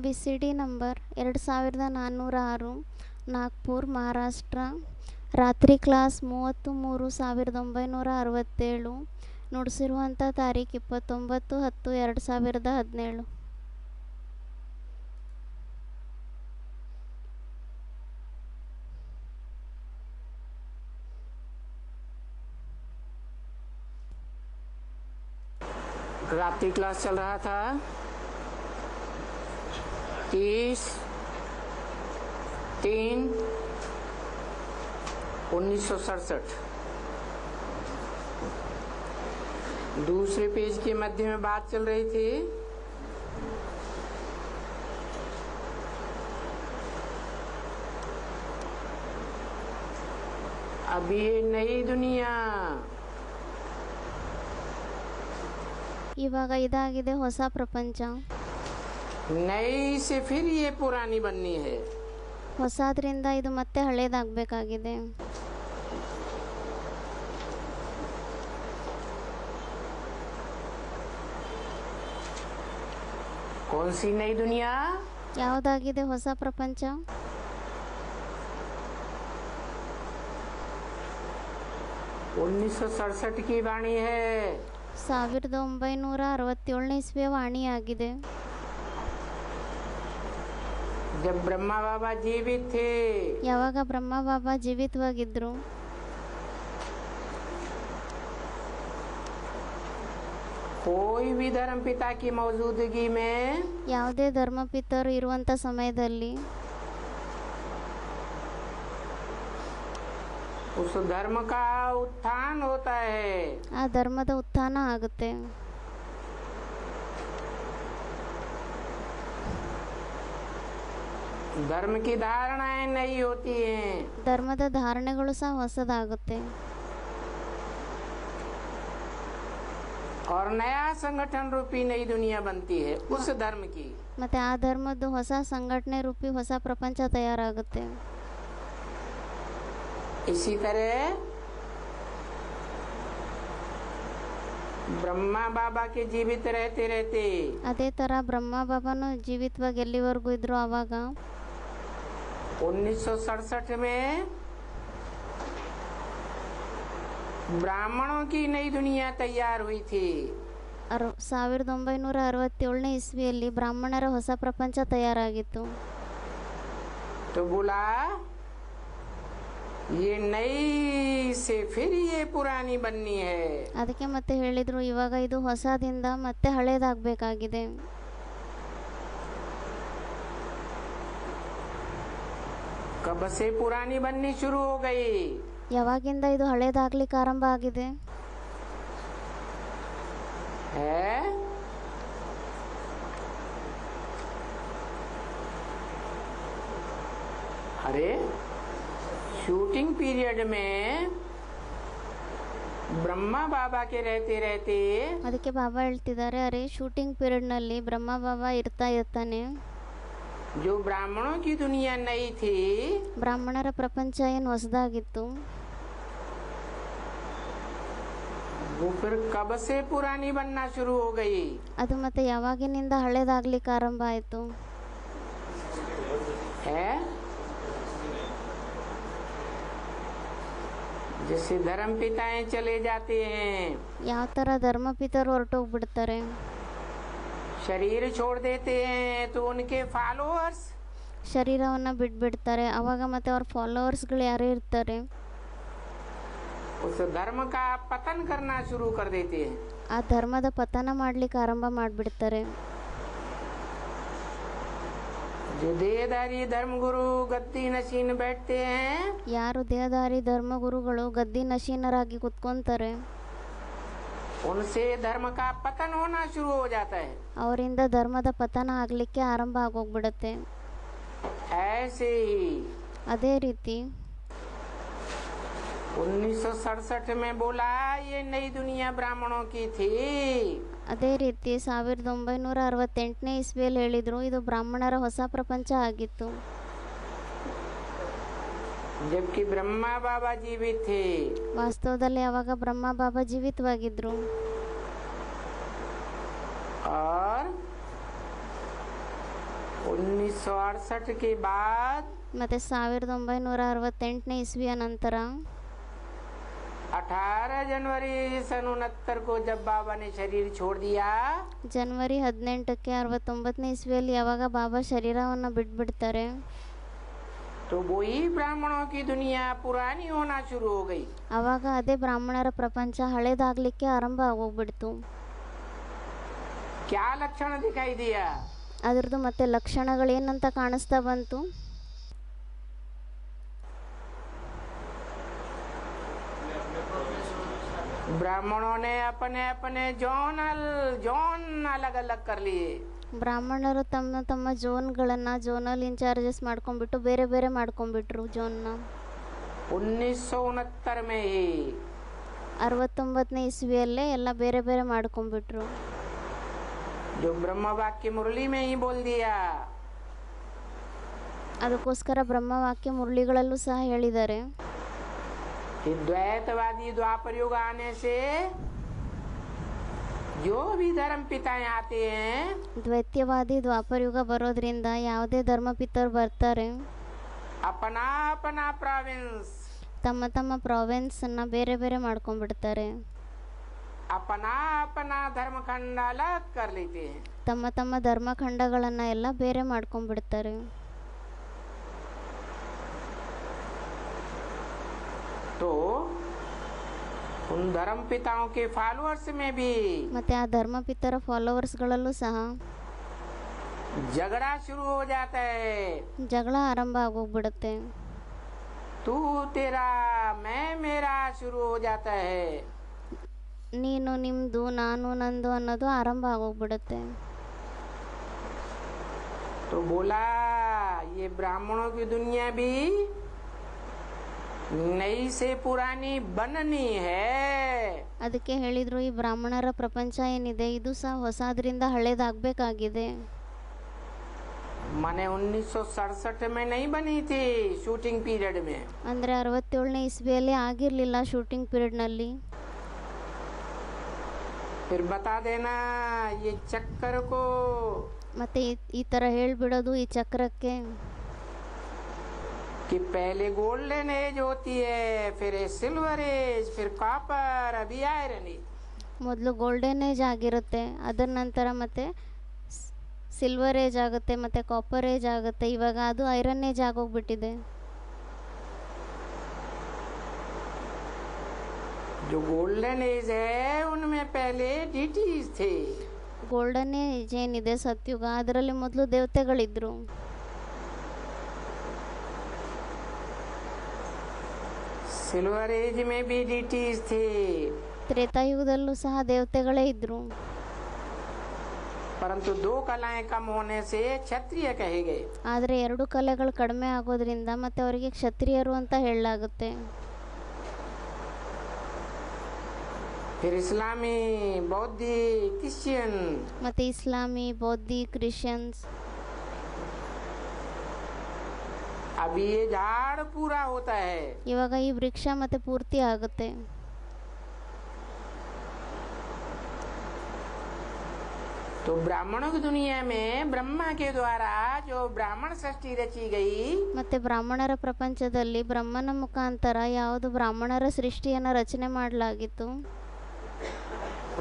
B C D number 2406, Nagpur Maharashtra. ರಾತ್ರಿ class 30/3/1967. ನುಡಿಸಿರುವಂಥ ತಾರೀಕು 29/10/2017. रात्रि क्लास चल रहा था 30/3/1967। दूसरे पेज के मध्य में बात चल रही थी अभी ये नई दुनिया, ಇವಾಗ ಇದಾಗಿದೆ ಹೊಸ ಪ್ರಪಂಚ. नई से फिर ये पुरानी बननी है। ಹೊಸದ್ರಿಂದ ಇದು ಮತ್ತೆ ಹಳೇದಾಗಬೇಕಾಗಿದೆ. कौन सी नई दुनिया? ಯಾವುದಾಗಿದೆ ಹೊಸ ಪ್ರಪಂಚ? 1967 की वाणी है। 1967ನೇ ಇಸ್ವಿಯ ವಾಣಿಯಾಗಿದೆ. जब ब्रह्मा बाबा जीवित थे, ಯಾವಾಗ ಬ್ರಹ್ಮ ಬಾಬಾ ಜೀವಿತವಾಗಿದ್ರು, कोई भी धर्म पिता की मौजूदगी में ಯಾವುದೇ ಧರ್ಮಪಿತರು ಇರುವಂಥ ಸಮಯದಲ್ಲಿ उस धर्म का उत्थान होता है। ಆ ಧರ್ಮದ ಉತ್ಥಾನ ಆಗುತ್ತೆ. धर्म की धारणाएं नई होती हैं ಧರ್ಮದ ಧಾರಣೆಗಳು ಸಹ ಹೊಸದಾಗುತ್ತೆ. और नया संगठन रूपी नई दुनिया बनती है उस धर्म की। ಮತ್ತೆ ಆ ಧರ್ಮದ ಹೊಸ ಸಂಘಟನೆ ರೂಪಿ ಹೊಸ ಪ್ರಪಂಚ ತಯಾರಾಗುತ್ತೆ. इसी तरह ब्रह्मा बाबा के जीवित रहते रहते ಅದೇ ಥರ ಬ್ರಹ್ಮ ಬಾಬಾನು ಜೀವಿತವಾಗಿ ಎಲ್ಲಿವರೆಗೂ ಇದ್ರು ಆವಾಗ 1967 में ब्राह्मणों की नई दुनिया तैयार हुई थी। 1967ನೇ ಇಸ್ವಿಯಲ್ಲಿ ಬ್ರಾಹ್ಮಣರ ಹೊಸ ಪ್ರಪಂಚ ತಯಾರಾಗಿತ್ತು. तो बोला ये नई से फिर ये पुरानी बननी है। ಅದಕ್ಕೆ ಮತ್ತೆ ಹೇಳಿದ್ರು ಇವಾಗ ಇದು ಹೊಸದಿಂದ ಮತ್ತೆ ಹಳೇದಾಗಬೇಕಾಗಿದೆ. कब से पुरानी बननी शुरू हो गई? ಯಾವಾಗಿಂದ ಇದು ಹಳೇದಾಗ್ಲಿಕ್ಕೆ ಆರಂಭ ಆಗಿದೆ? है अरे शूटिंग पीरियड में ब्रह्मा बाबा के रहते रहते ಅದಕ್ಕೆ ಬಾಬಾ ಹೇಳ್ತಿದ್ದಾರೆ, ಅರೆ ಶೂಟಿಂಗ್ ಪೀರಿಯಡ್ನಲ್ಲಿ ಬ್ರಹ್ಮ ಬಾಬಾ ಇರ್ತಾನೆ. जो ब्राह्मणों की दुनिया नई थी ಬ್ರಾಹ್ಮಣರ ಪ್ರಪಂಚ ಏನು ಹೊಸದಾಗಿತ್ತು, वो फिर कब से पुरानी बनना शुरू हो गई? ಅದು ಮತ್ತೆ ಯಾವಾಗಿನಿಂದ ಹಳೇದಾಗ್ಲಿಕ್ಕೆ ಆರಂಭ ಆಯಿತು? है जैसे धर्म पिताएं चले जाते हैं, ಯಾವ ಥರ ಧರ್ಮಪಿತರು ಹೊರಟೋಗ್ಬಿಡ್ತಾರೆ, शरीर छोड़ देते हैं, तो उनके फॉलोअर्स ಶರೀರವನ್ನು ಬಿಟ್ಬಿಡ್ತಾರೆ. ಆವಾಗ ಮತ್ತೆ ಅವ್ರ ಫಾಲೋವರ್ಸ್ಗಳು ಯಾರೇ ಇರ್ತಾರೆ, उस धर्म का पतन करना शुरू कर देते हैं। ಆ ಧರ್ಮದ ಪತನ ಮಾಡ್ಲಿಕ್ಕೆ ಆರಂಭ ಮಾಡಿಬಿಡ್ತಾರೆ. जो देहधारी धर्मगुरु गद्दी नशीन बैठते हैं, ಯಾರು ದೇಹಧಾರಿ ಧರ್ಮಗುರುಗಳು ಗದ್ದಿ ನಶೀನರಾಗಿ ಕುತ್ಕೊಂತಾರೆ, उनसे धर्म का पतन होना शुरू हो जाता है। ಅವರಿಂದ ಧರ್ಮದ ಪತನ ಆಗಲಿಕ್ಕೆ ಆರಂಭ ಆಗೋಗ್ಬಿಡುತ್ತೆ. ऐसे ही ಅದೇ ರೀತಿ 1967 में बोला ये नई दुनिया ब्राह्मणों की थी। ಅದೇ ರೀತಿ 1968ನೇ ಇಸ್ವಿಯಲ್ಲಿ ಹೇಳಿದ್ರು ಇದು ಬ್ರಾಹ್ಮಣರ ಹೊಸ ಪ್ರಪಂಚ ಆಗಿತ್ತು. जबकि ब्रह्मा बाबा जीवित थे। ವಾಸ್ತವದಲ್ಲಿ ಅವಾಗ ಬ್ರಹ್ಮ ಬಾಬಾ ಜೀವಿತವಾಗಿದ್ರು. और 1968 के बाद ಮತ್ತು 1968ನೇ ಇಸ್ವಿಯ ನಂತರ 18 जनवरी सन 69 को जब बाबा ने शरीर छोड़ दिया, ಜನವರಿ 18ಕ್ಕೆ 69ನೇ ಇಸ್ವಿಯಲ್ಲಿ ಯಾವಾಗ ಬಾಬಾ ಶರೀರವನ್ನು ಬಿಟ್ಬಿಡ್ತಾರೆ, तो वही ब्राह्मणों की दुनिया पुरानी होना शुरू हो गई। ಆವಾಗ ಅದೇ ಬ್ರಾಹ್ಮಣರ ಪ್ರಪಂಚ ಹಳೇದಾಗಲಿಕ್ಕೆ ಆರಂಭ ಆಗೋಗ್ಬಿಡ್ತು. क्या लक्षण दिखाई दिया? ಅದರದ್ದು ಮತ್ತೆ ಲಕ್ಷಣಗಳೇನಂತ ಕಾಣಿಸ್ತಾ ಬಂತು. ब्राह्मणों ने अपने अपने जोन अलग अलग कर लिए। ಬ್ರಾಹ್ಮಣರು ತಮ್ಮ ತಮ್ಮ ಝೋನಲ್ ಇನ್ಚಾರ್ಜಸ್ ಮಾಡ್ಕೊಂಡ್ಬಿಟ್ಟು ಬೇರೆ ಬೇರೆ ಮಾಡ್ಕೊಂಡ್ಬಿಟ್ರು ಝೋನ್ನ. 1969 में ही 69ನೇ ಇಸ್ವಿಯಲ್ಲೇ ಎಲ್ಲ ಬೇರೆ ಬೇರೆ ಮಾಡ್ಕೊಂಡ್ಬಿಟ್ರು. जो ब्रह्म वाक्य मुरली में ही बोल दिया, ಅದಕ್ಕೋಸ್ಕರ ಬ್ರಹ್ಮವಾಕ್ಯ ಮುರಳಿಗಳಲ್ಲೂ ಸಹ ಹೇಳಿದ್ದಾರೆ, कि द्वैतवादी द्वापर युग आने से जो भी धर्म पिताएं आते हैं, ದ್ವೈತ್ಯವಾದಿ ದ್ವಾಪರ ಯುಗ ಬರೋದ್ರಿಂದ ಯಾವುದೇ ಧರ್ಮಪಿತರು ಬರ್ತಾರೆ, अपना अपना प्रोविंस, ತಮ್ಮ ತಮ್ಮ ಪ್ರಾವಿನ್ಸನ್ನು ಬೇರೆ ಬೇರೆ ಮಾಡ್ಕೊಂಡ್ಬಿಡ್ತಾರೆ, अपना अपना धर्मखंड अलग कर लेते हैं। ತಮ್ಮ ತಮ್ಮ ಧರ್ಮಖಂಡಗಳನ್ನು ಎಲ್ಲ ಬೇರೆ ಮಾಡ್ಕೊಂಡ್ಬಿಡ್ತಾರೆ. तो उन धर्म पिताओं के फॉलोअर्स में भी ಮತ್ತೆ ಆ ಧರ್ಮಪಿತರ ಫಾಲೋವರ್ಸ್ಗಳಲ್ಲೂ ಸಹ झगड़ा शुरू हो जाता है। ಜಗಳ ಆರಂಭ ಆಗೋಗ್ಬಿಡುತ್ತೆ. तू तेरा मैं मेरा शुरू हो जाता है। ನೀನು ನಿಮ್ಮದು ನಾನು ನಂದು ಅನ್ನೋದು ಆರಂಭ ಆಗೋಗ್ಬಿಡುತ್ತೆ. तो बोला ये ब्राह्मणों की दुनिया भी नई से पुरानी बननी है। ಅದಕ್ಕೆ ಹೇಳಿದ್ರು, ಈ ಬ್ರಾಹ್ಮಣರ ಪ್ರಪಂಚ ಏನಿದೆ ಇದು ಸಹ ಹೊಸದ್ರಿಂದ ಹಳೇದಾಗಬೇಕಾಗಿದೆ. माने 1967 में नहीं बनी थी, शूटिंग पीरियड में। ಅಂದರೆ 67ನೇ ಇಸ್ವಿಯಲ್ಲಿ ಆಗಿರಲಿಲ್ಲ ಶೂಟಿಂಗ್ ಪೀರಿಯಡ್ನಲ್ಲಿ. फिर बता देना ये चक्कर को, ಮತ್ತೆ ಈ ಥರ ಹೇಳಿಬಿಡೋದು ಈ ಚಕ್ರಕ್ಕೆ, कि पहले गोल्डन एज होती है, फिर सिल्वर एज, फिर कॉपर, अभी आयरन एज। ಮೊದಲು ಗೋಲ್ಡನ್ ಏಜ್ ಆಗಿರುತ್ತೆ, ಅದರ ನಂತರ ಮತ್ತೆ ಸಿಲ್ವರ್ ಏಜ್ ಆಗುತ್ತೆ, ಮತ್ತು ಕಾಪರ್ ಏಜ್ ಆಗುತ್ತೆ, ಇವಾಗ ಅದು ಐರನ್ ಏಜ್ ಆಗೋಗ್ಬಿಟ್ಟಿದೆ. जो गोल्डन एज है उनमें पहले डीटीज थे। ಗೋಲ್ಡನ್ ಏಜ್ ಏನಿದೆ ಸತ್ಯುಗ, ಅದರಲ್ಲಿ ಮೊದಲು ದೇವತೆಗಳಿದ್ರು. सिल्वर एज में भी डीटीज थे, ತ್ರೇತಾಯುಗದಲ್ಲೂ ಸಹ ದೇವತೆಗಳೇ ಇದ್ರು. परंतु दो कलाएं कम होने से क्षत्रिय कहे गए। ಆದರೆ ಎರಡು ಕಲೆಗಳು ಕಡಿಮೆ ಆಗೋದ್ರಿಂದ ಮತ್ತೆ ಅವರಿಗೆ ಕ್ಷತ್ರಿಯರು ಅಂತ ಹೇಳಲಾಗುತ್ತೆ. फिर इस्लामी, बौद्धी, क्रिश्चियन, ಮತ್ತು ಇಸ್ಲಾಮಿ, ಬೌದ್ಧಿ, ಕ್ರಿಶ್ಚಿಯನ್ಸ್. अब ये झाड़ पूरा होता है। ಇವಾಗ ಈ ವೃಕ್ಷ ಮತ್ತೆ ಪೂರ್ತಿ ಆಗುತ್ತೆ. तो ब्राह्मणों की दुनिया में ब्रह्मा के द्वारा जो ब्राह्मण सृष्टि रची गई, ಮತ್ತೆ ಬ್ರಾಹ್ಮಣರ ಪ್ರಪಂಚದಲ್ಲಿ ಬ್ರಹ್ಮನ ಮುಖಾಂತರ ಯಾವುದು ಬ್ರಾಹ್ಮಣರ ಸೃಷ್ಟಿಯನ್ನು ರಚನೆ ಮಾಡಲಾಗಿತ್ತು,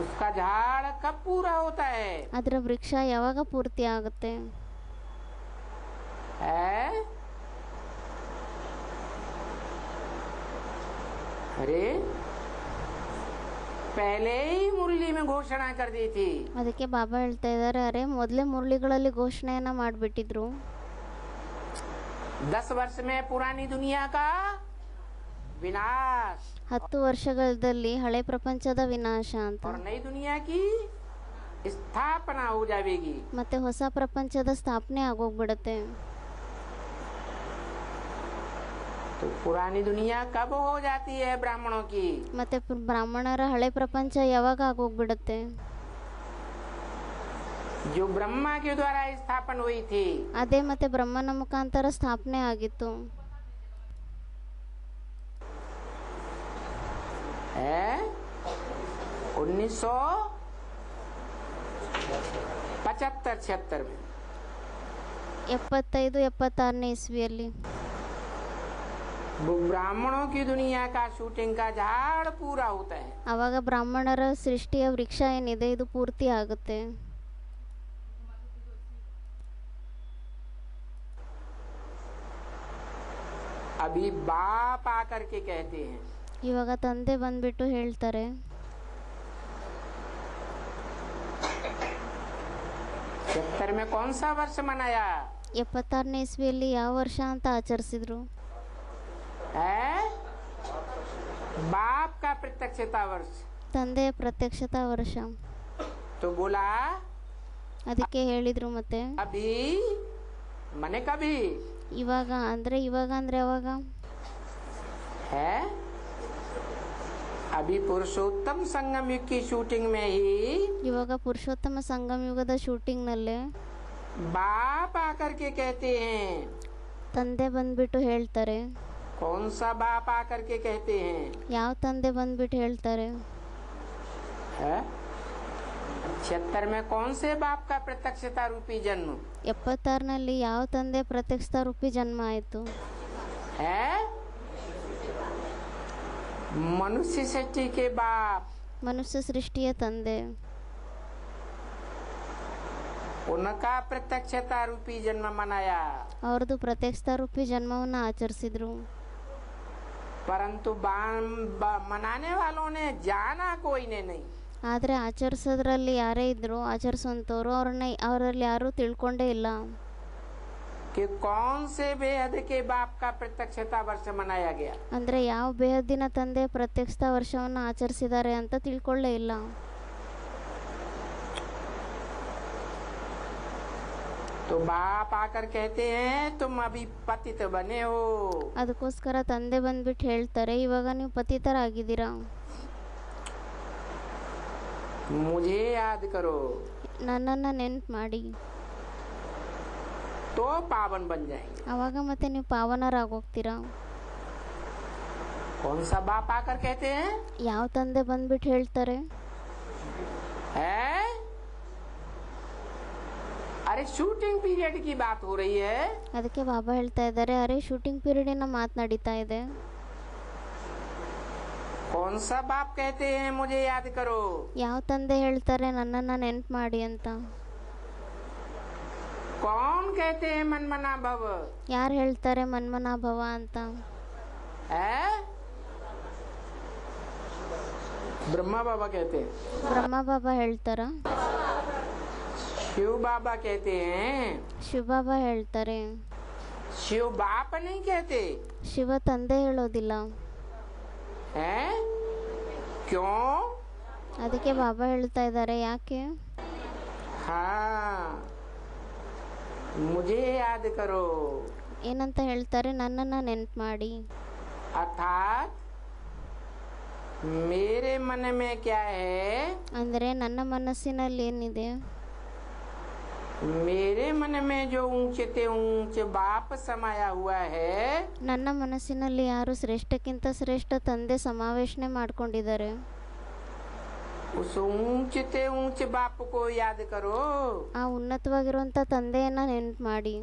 उसका झाड़ कब पूरा होता है? ಅದರ ವೃಕ್ಷ ಯಾವಾಗ ಪೂರ್ತಿ ಆಗುತ್ತೆ? अरे पहले ही मुरली में घोषणा कर दी थी। ಅದಕ್ಕೆ ಬಾಬಾ ಹೇಳ್ತಾ ಇದ್ದಾರೆ, ಅರೆ ಮೊದಲೇ ಮುರಳಿಗಳಲ್ಲಿ ಘೋಷಣೆಯನ್ನ ಮಾಡಿಬಿಟ್ಟಿದ್ರು. 10 वर्ष में पुरानी दुनिया का विनाश, 10 ವರ್ಷಗಳಲ್ಲಿ ಹಳೆ ಪ್ರಪಂಚದ ವಿನಾಶ ಅಂತ, और नई दुनिया की स्थापना हो जाएगी। ಮತ್ತೆ ಹೊಸ ಪ್ರಪಂಚದ ಸ್ಥಾಪನೆ ಆಗೋಗ್ಬಿಡುತ್ತೆ. तो पुरानी दुनिया कब हो जाती है ब्राह्मणों की? ಮತ್ತೆ ಬ್ರಾಹ್ಮಣರ ಹಳೆ ಪ್ರಪಂಚ ಯಾವಾಗ ಆಗೋಗ್ಬಿಡುತ್ತೆ? जो ब्रह्मा के द्वारा स्थापन हुई थी। ಅದೇ ಮತ್ತೆ ಬ್ರಹ್ಮನ ಮುಖಾಂತರ ಸ್ಥಾಪನೆ ಆಗಿತ್ತು. 1975-76 में 75-76ನೇ ಇಸ್ವಿಯಲ್ಲಿ. वो ब्राह्मणों की दुनिया का शूटिंग का झाड़ पूरा होता है. ಆವಾಗ ಬ್ರಾಹ್ಮಣರ ಸೃಷ್ಟಿಯ ವೃಕ್ಷ ಏನಿದೆ ಇದು ಪೂರ್ತಿ ಆಗುತ್ತೆ. अभी बाप आकर के कहते हैं, ಇವಾಗ ತಂದೆ ಬಂದ್ಬಿಟ್ಟು ಹೇಳ್ತಾರೆ, 76 में कौन सा वर्ष मनाया 76ನೇ ಇಸ್ವಿಯಲ್ಲಿ ಯಾವ ವರ್ಷ ಅಂತ ಆಚರಿಸಿದ್ರು? है? बाप का प्रत्यक्षता वर्ष. ತಂದೆಯ ಪ್ರತ್ಯಕ್ಷತಾ ವರ್ಷ. तो बोला ಅದಕ್ಕೆ ಹೇಳಿದ್ರು ಮತ್ತೆ अभी मने कभी ಇವಾಗ ಅಂದ್ರೆ ಯಾವಾಗ? है अभी पुरुषोत्तम संगम युग की शूटिंग में ही ಇವಾಗ ಪುರುಷೋತ್ತಮ ಸಂಗಮ ಯುಗದ ಶೂಟಿಂಗ್ನಲ್ಲೇ बाप आकर के कहते हैं. ತಂದೆ ಬಂದ್ಬಿಟ್ಟು ಹೇಳ್ತಾರೆ. कौन सा बाप आकर के कहते हैं? ಯಾವ ತಂದೆ ಬಂದ್ಬಿಟ್ಟು ಹೇಳ್ತಾರೆ? है 76 में कौन से बाप का प्रत्यक्षता रूपी जन्म 76ನಲ್ಲಿ ಯಾವ ತಂದೆ ಪ್ರತ್ಯಕ್ಷತಾ ರೂಪಿ ಜನ್ಮ ಆಯಿತು? है? मनुष्य सृष्टि के बाप, ಮನುಷ್ಯ ಸೃಷ್ಟಿಯ ತಂದೆ. उनका प्रत्यक्षता रूपी जन्म मनाया. ಅವ್ರದ್ದು ಪ್ರತ್ಯಕ್ಷತಾ ರೂಪಿ ಜನ್ಮವನ್ನು ಆಚರಿಸಿದ್ರು. परंतु मनाने वालों ने जाना कोई ने नहीं. ಆದರೆ ಆಚರಿಸೋದ್ರಲ್ಲಿ ಯಾರೇ ಇದ್ರು ಆಚರಿಸುವಂಥವ್ರು ಅವರಲ್ಲಿ ಯಾರೂ ತಿಳ್ಕೊಂಡೇ ಇಲ್ಲ कि कौन से बेहद के बाप का प्रत्यक्षता वर्ष मनाया गया. ಅಂದರೆ ಯಾವ ಬೇಹದ್ದಿನ ತಂದೆ ಪ್ರತ್ಯಕ್ಷತಾ ವರ್ಷವನ್ನು ಆಚರಿಸಿದ್ದಾರೆ ಅಂತ ತಿಳ್ಕೊಳ್ಳೇ ಇಲ್ಲ. तो बाप आकर कहते हैं तुम अभी पतित बने हो. ಅದಕ್ಕೋಸ್ಕರ ತಂದೆ ಬಂದ್ಬಿಟ್ಟು ಹೇಳ್ತಾರೆ, ಇವಾಗ ನೀವು ಪತಿತರಾಗಿದ್ದೀರಾ, मुझे याद करो. ನನ್ನನ್ನು ನೆನ್ಪು ಮಾಡಿ, तो पावन बन जाएंगे. ಆವಾಗ ಮತ್ತೆ ನೀವು ಪಾವನರಾಗೋಗ್ತೀರಾ. कौन सा बाप आकर कहते हैं? ಯಾವ ತಂದೆ ಬಂದ್ಬಿಟ್ಟು ಹೇಳ್ತಾರೆ? है? अरे शूटिंग पीरियड की बात हो रही है. ಅದಕ್ಕೆ ಬಾಬಾ ಹೇಳ್ತಾ ಇದ್ದಾರೆ, ಅರೆ ಶೂಟಿಂಗ್ ಪೀರಿಯಡಿನ ಮಾತು ನಡೀತಾ ಇದೆ. कौन सा बाप कहते हैं मुझे याद करो? ಯಾವ ತಂದೆ ಹೇಳ್ತಾರೆ ನನ್ನನ್ನು ನೆನ್ಪು ಮಾಡಿ ಅಂತ? कौन कहते हैं मनमना भव? ಯಾರು ಹೇಳ್ತಾರೆ ಮನ್ಮನಾಭವ ಅಂತ? है? ब्रह्मा बाबा कहते हैं. ಬ್ರಹ್ಮ ಬಾಬಾ ಹೇಳ್ತಾರ? शिव बाबा कहते हैं. ಶಿವ ಬಾಬಾ ಹೇಳ್ತಾರೆ. शिव बाप नहीं कहते. ಶಿವ ತಂದೆ ಹೇಳೋದಿಲ್ಲ. है? क्यों? ಅದಕ್ಕೆ ಬಾಬಾ ಹೇಳ್ತಾ ಇದ್ದಾರೆ, ಯಾಕೆ? हाँ मुझे याद करो. ಏನಂತ ಹೇಳ್ತಾರೆ? ನನ್ನನ್ನು ನೆನ್ಪು ಮಾಡಿ. अर्थात मेरे मन में क्या है? ಅಂದರೆ ನನ್ನ ಮನಸ್ಸಿನಲ್ಲಿ ಏನಿದೆ? मेरे मन में जो ऊंचे ते ऊंचे बाप समाया हुआ है. ನನ್ನ ಮನಸ್ಸಿನಲ್ಲಿ ಯಾರು ಶ್ರೇಷ್ಠಕ್ಕಿಂತ ಶ್ರೇಷ್ಠ ತಂದೆ ಸಮಾವೇಶನೆ ಮಾಡ್ಕೊಂಡಿದ್ದಾರೆ. उस ऊंचे ते ऊंचे बाप को याद करो. ಆ ಉನ್ನತವಾಗಿರುವಂಥ ತಂದೆಯನ್ನ ನೆನ್ಪು ಮಾಡಿ.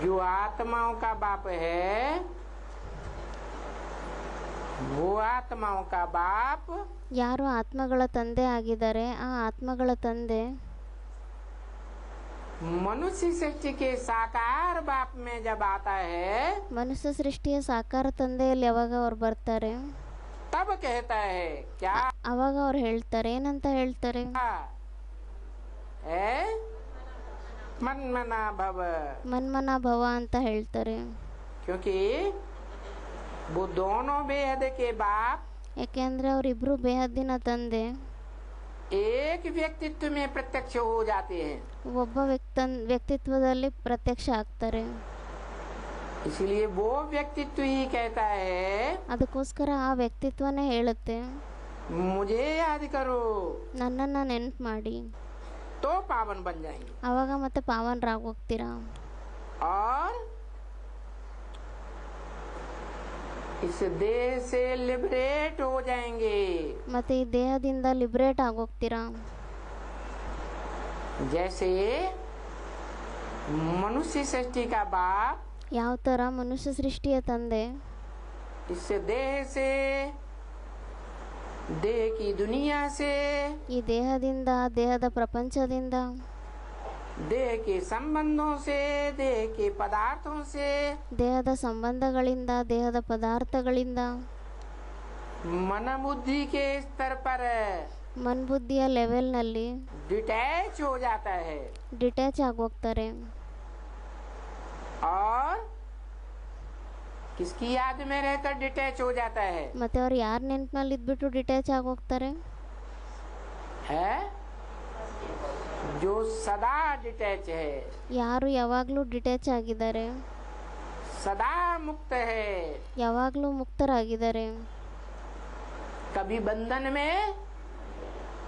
जो आत्माओं का बाप है वो आत्माओं का बाप ಯಾರು ಆತ್ಮಗಳ ತಂದೆ ಆಗಿದ್ದಾರೆ ಆ ಆತ್ಮಗಳ ತಂದೆ मनुष्य सृष्टि के साकार बाप में जब आता है ಮನುಷ್ಯ ಸೃಷ್ಟಿಯ ಸಾಕಾರ ತಂದೆಯಲ್ಲಿ ಯಾವಾಗ ಅವ್ರು ಬರ್ತಾರೆ तब कहता है क्या ಅವಾಗ ಅವ್ರು ಹೇಳ್ತಾರೆ, ಏನಂತ ಹೇಳ್ತಾರೆ? है मनमना भव. ಮನ್ಮನ ಭವ ಅಂತ ಹೇಳ್ತಾರೆ. क्योंकि वो दोनों बेहद के बाप ಯಾಕೆಂದ್ರೆ ಅವರಿಬ್ರು ಬೇಹದ್ದಿನ ತಂದೆ एक व्यक्तित्व में प्रत्यक्ष हो जाते हैं. ಒಬ್ಬ ವ್ಯಕ್ತಿತ್ವದಲ್ಲಿ ಪ್ರತ್ಯಕ್ಷ ಆಗ್ತಾರೆ. इसलिए वो व्यक्तित्व ही कहता है ಅದಕ್ಕೋಸ್ಕರ ಆ ವ್ಯಕ್ತಿತ್ವನೇ ಹೇಳುತ್ತೆ, मुझे याद करो ನನ್ನನ್ನು ನೆನ್ಪು ಮಾಡಿ, तो पावन बन जाएंगे. ಆವಾಗ ಮತ್ತೆ ಪಾವನರಾಗೋಗ್ತೀರಾ. और इस देह से लिबरेट हो जाएंगे. ಮತ್ತೆ ಈ ದೇಹದಿಂದ ಲಿಬ್ರೇಟ್ ಆಗೋಗ್ತೀರಾ. जैसे मनुष्य सृष्टि का बाप ಯಾವ ಥರ ಮನುಷ್ಯ ಸೃಷ್ಟಿಯ ತಂದೆ इससे देह की दुनिया से, ಈ ದೇಹದಿಂದ, ದೇಹದ ಪ್ರಪಂಚದಿಂದ, देह के संबंधों से, देह के पदार्थों से, ದೇಹದ ಸಂಬಂಧಗಳಿಂದ, ದೇಹದ ಪದಾರ್ಥಗಳಿಂದ, मन बुद्धि के स्तर पर ಮನ್ಬುದ್ಧಿಯ ಲೆವೆಲ್ನಲ್ಲಿ डिटैच हो जाता है ಡಿಟ್ಯಾಚ್ ಆಗೋಗ್ತಾರೆ. और किसकी याद में रहकर डिटैच हो जाता है? ಮತ್ತೆ ಅವ್ರು ಯಾರ ನೆನಪಿನಲ್ಲಿ ಇದ್ಬಿಟ್ಟು ಡಿಟ್ಯಾಚ್ ಆಗೋಗ್ತಾರೆ? है जो सदा डिटैच है, ಯಾರು ಯಾವಾಗಲೂ ಡಿಟ್ಯಾಚ್ ಆಗಿದ್ದಾರೆ, सदा मुक्त है, ಯಾವಾಗಲೂ ಮುಕ್ತರಾಗಿದ್ದಾರೆ, कभी बंधन में